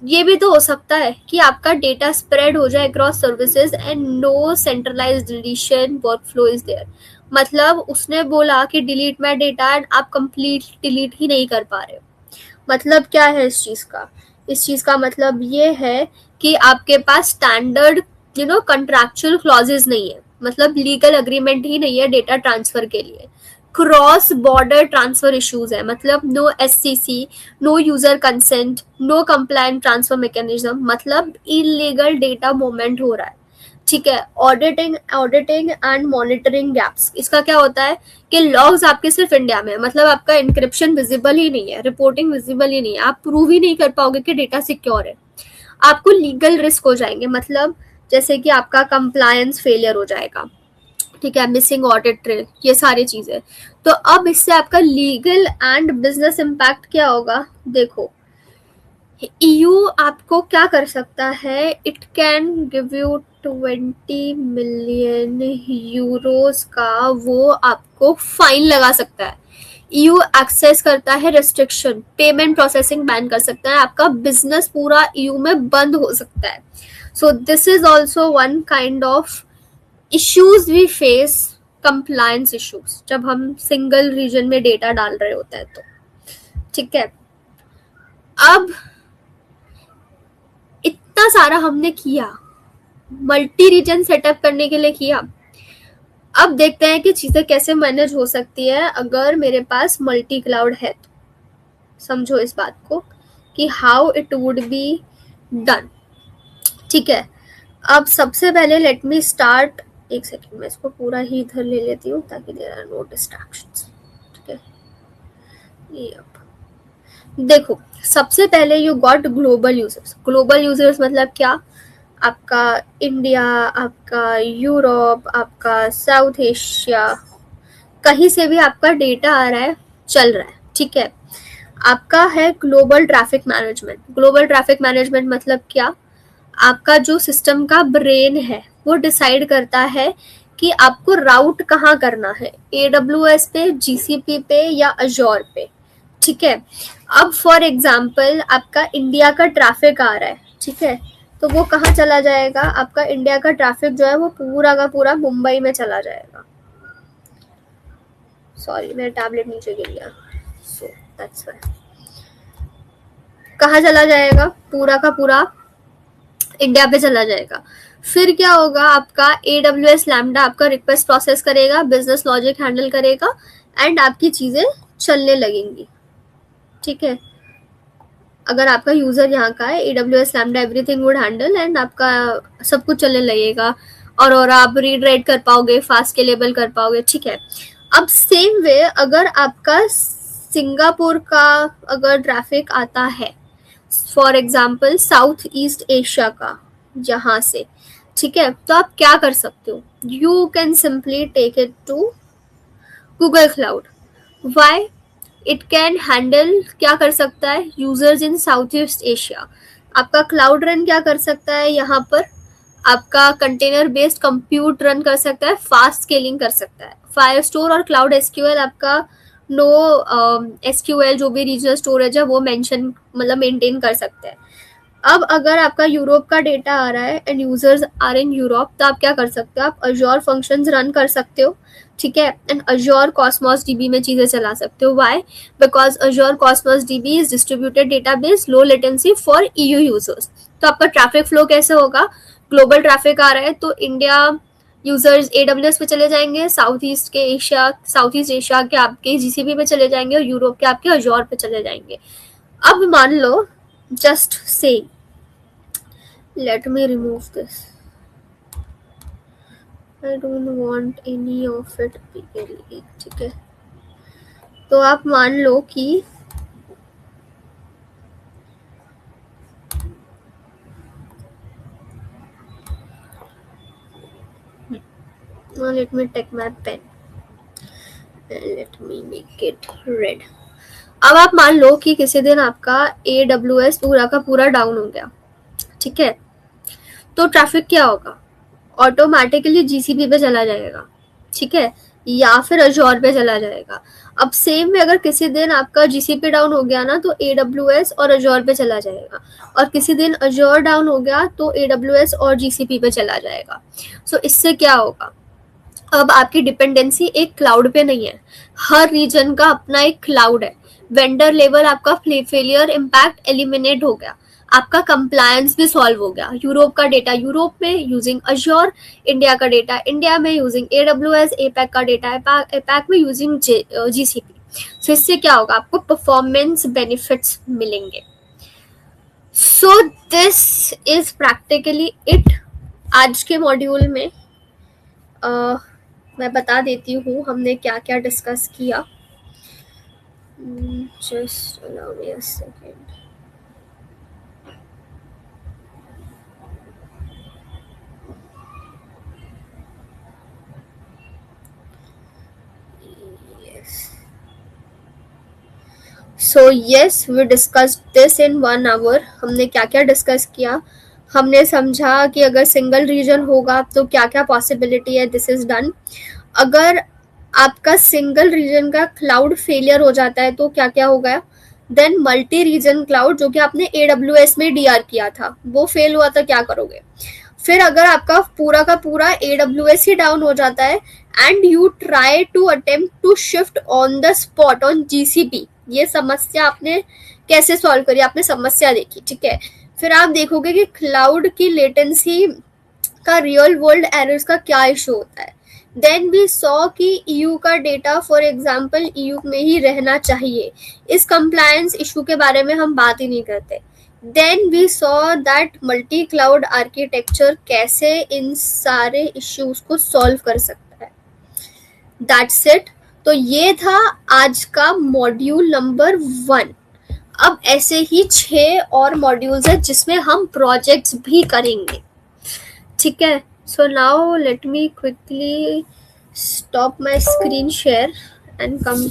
ये भी तो हो सकता है कि आपका डेटा स्प्रेड हो जाए across services and no centralized deletion workflow is there. मतलब उसने बोला कि डिलीट माय डेटा एंड आप कंप्लीट डिलीट ही नहीं कर पा रहे हो. मतलब क्या है इस चीज का? इस चीज का मतलब ये है कि आपके पास स्टैंडर्ड कंट्रैक्चुअल क्लॉजेस नहीं है. मतलब लीगल अग्रीमेंट ही नहीं है डेटा ट्रांसफर के लिए। क्रॉस बॉर्डर ट्रांसफर इश्यूज है, मतलब no SCC, no user consent, no compliant transfer mechanism, मतलब इलीगल डेटा मूवमेंट हो रहा है। ठीक है। ऑडिटिंग एंड मॉनिटरिंग गैप्स, इसका क्या होता है कि लॉग्स आपके सिर्फ इंडिया में है, मतलब आपका इंक्रिप्शन विजिबल ही नहीं है, रिपोर्टिंग विजिबल ही नहीं है, आप प्रूव ही नहीं कर पाओगे कि डेटा सिक्योर है। आपको लीगल रिस्क हो जाएंगे, मतलब जैसे कि आपका कंप्लायंस फेलियर हो जाएगा, ठीक है, मिसिंग ऑडिट ट्रेल, ये सारी चीजें। तो अब इससे आपका लीगल एंड बिजनेस इम्पैक्ट क्या होगा, देखो ईयू आपको क्या कर सकता है, it can give you 20 million Euros का वो आपको फाइन लगा सकता है। ईयू एक्सेस करता है रेस्ट्रिक्शन, पेमेंट प्रोसेसिंग बैन कर सकता है, आपका बिजनेस पूरा ईयू में बंद हो सकता है। So this is also one kind of issues we face, compliance issues, जब हम सिंगल रीजन में डेटा डाल रहे होते हैं तो। ठीक है। अब इतना सारा हमने किया, मल्टी रीजन सेटअप करने के लिए किया। अब देखते हैं कि चीजें कैसे मैनेज हो सकती है अगर मेरे पास मल्टी क्लाउड है तो। समझो इस बात को कि how it would be done. ठीक है। अब सबसे पहले लेट मी स्टार्ट, एक सेकेंड में इसको पूरा ही इधर ले लेती हूँ ताकि देयर आर नो डिस्ट्रैक्शंस। ठीक है। देखो सबसे पहले you got global users. Global users मतलब क्या, आपका इंडिया, आपका यूरोप, आपका साउथ एशिया, कहीं से भी आपका डेटा आ रहा है, चल रहा है। ठीक है। आपका है global traffic management. Global traffic management मतलब क्या, आपका जो सिस्टम का ब्रेन है वो डिसाइड करता है कि आपको राउट कहाँ करना है, AWS पे, GCP पे या अजोर पे। ठीक है। अब फॉर एग्जाम्पल आपका इंडिया का ट्रैफिक आ रहा है, ठीक है, तो वो कहाँ चला जाएगा, आपका इंडिया का ट्रैफिक जो है वो पूरा का पूरा मुंबई में चला जाएगा। सॉरी मेरा टैबलेट नीचे गिर गया, सो दैट्स व्हाई। कहाँ चला जाएगा, पूरा का पूरा इंडिया पे चला जाएगा। फिर क्या होगा, आपका AWS लैम्डा आपका रिक्वेस्ट प्रोसेस करेगा, बिजनेस लॉजिक हैंडल करेगा एंड आपकी चीजें चलने लगेंगी। ठीक है। अगर आपका यूजर यहाँ का है, AWS lambda everything would handle and आपका सब कुछ चलने लगेगा और आप रीड राइट कर पाओगे, फास्ट स्केलेबल कर पाओगे। ठीक है। अब सेम वे अगर आपका सिंगापुर का अगर ट्रैफिक आता है, for example south East Asia का जहाँ से, ठीक है, तो आप क्या कर सकते हो, you can simply take it to Google Cloud. Why, it can handle, क्या कर सकता है, users in South East Asia. आपका क्लाउड रन क्या कर सकता है, यहाँ पर आपका कंटेनर बेस्ड कंप्यूट रन कर सकता है, फास्ट स्केलिंग कर सकता है। फायरस्टोर और क्लाउड एसक्यूएल आपका नो एसक्यूएल जो भी रीजनल स्टोरेज है वो मेंशन मतलब मेंटेन कर सकते हैं। अब अगर आपका यूरोप का डेटा आ रहा है and users are in Europe, तो आप क्या कर सकते हो, आप अजोर फंक्शंस रन कर सकते हो। ठीक है। एंड अजोर कॉस्मोस DB में चीजें चला सकते हो। Why, because Azure Cosmos DB is distributed database, low latency for EU users. तो आपका ट्रैफिक फ्लो कैसे होगा, ग्लोबल ट्रैफिक आ रहा है तो इंडिया यूजर्स AWS पे चले जाएंगे, साउथ ईस्ट एशिया के आपके GCP पे चले जाएंगे और यूरोप के आपके अजोर पे चले जाएंगे। अब मान लो, just say let me remove this, I don't want any of it PLE। ठीक है। तो आप मान लो कि let me take my pen and let me make it red। अब आप मान लो कि किसी दिन आपका AWS पूरा का पूरा डाउन हो गया। ठीक है। तो ट्रैफिक क्या होगा, ऑटोमेटिकली GCP पे चला जाएगा। ठीक है। या फिर अजोर पे चला जाएगा। अब सेम में अगर किसी दिन आपका GCP डाउन हो गया ना, तो AWS और अजोर पे चला जाएगा, और किसी दिन अजोर डाउन हो गया तो AWS और GCP पे चला जाएगा। सो इससे क्या होगा, अब आपकी डिपेंडेंसी एक क्लाउड पे नहीं है, हर रीजन का अपना एक क्लाउड है। वेंडर लेवल आपका फेलियर इम्पैक्ट एलिमिनेट हो गया। आपका कंप्लायंस भी सॉल्व हो गया। यूरोप का डेटा यूरोप में यूजिंग अश्योर, इंडिया का डेटा इंडिया में यूजिंग AWS, एपैक का डेटा एपैक में यूजिंग GCP। सो इससे क्या होगा, आपको परफॉर्मेंस बेनिफिट्स मिलेंगे। सो दिस इज प्रैक्टिकली इट। आज के मॉड्यूल में मैं बता देती हूँ हमने क्या क्या डिस्कस किया। Just allow me a second. So yes, we discuss this in 1 hour। हमने क्या क्या डिस्कस किया, हमने समझा कि अगर सिंगल रीजन होगा तो क्या क्या पॉसिबिलिटी है, दिस इज डन। अगर आपका सिंगल रीजन का क्लाउड फेलियर हो जाता है तो क्या क्या होगा, देन मल्टी रीजन क्लाउड जो कि आपने AWS में DR किया था वो फेल हुआ था, क्या करोगे। फिर अगर आपका पूरा का पूरा AWS ही डाउन हो जाता है and you try to attempt to shift on the spot on GCP, ये समस्या आपने कैसे सॉल्व करी, आपने समस्या देखी, ठीक है। फिर आप देखोगे कि क्लाउड की लेटेंसी का रियल वर्ल्ड एरर्स का क्या इशू होता है। देन वी सॉ कि EU का डेटा फॉर एग्जांपल EU में ही रहना चाहिए, इस कंप्लायंस इशू के बारे में हम बात ही नहीं करते। Then we saw that multi cloud architecture कैसे इन सारे इश्यूज को सॉल्व कर सकता है। That's it. तो ये था आज का मॉड्यूल नंबर 1। अब ऐसे ही 6 और मॉड्यूल्स हैं जिसमें हम प्रोजेक्ट्स भी करेंगे, ठीक है। So now let me quickly stop my screen share and come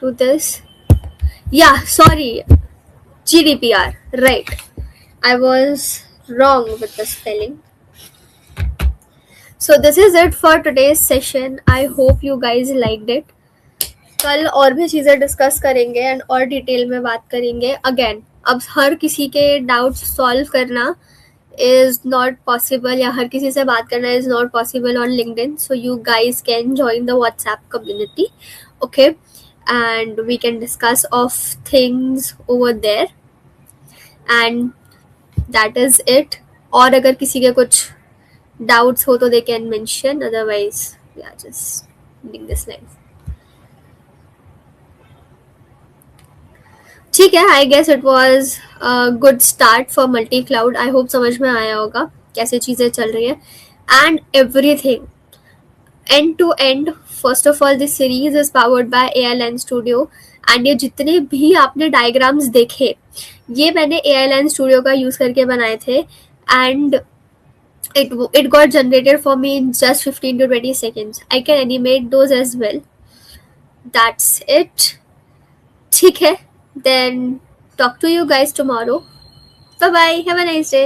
to this. Yeah, sorry, GDPR, right. I was wrong with the spelling. So this is it for today's session. I hope you guys liked it. कल और भी चीज़ें discuss करेंगे and और detail में बात करेंगे। Again, अब हर किसी के डाउट्स सॉल्व करना is not possible या हर किसी से बात करना is not possible on LinkedIn, so you guys can join the WhatsApp community, okay, and we can discuss of things over there, and that is it. और अगर किसी के कुछ doubts हो तो they can mention, otherwise yeah, just ending this live. ठीक है, I guess it was good start for multi cloud. I hope समझ में आया होगा कैसे चीज़ें चल रही हैं and everything end to end. First of all this series is powered by AI Land Studio and ये जितने भी आपने डायग्राम्स देखे ये मैंने AI Land Studio का यूज़ करके बनाए थे and it got generated for me in just 15 to 20 seconds. I can animate those as well. That's it. ठीक है, then talk to you guys tomorrow. Bye bye, have a nice day.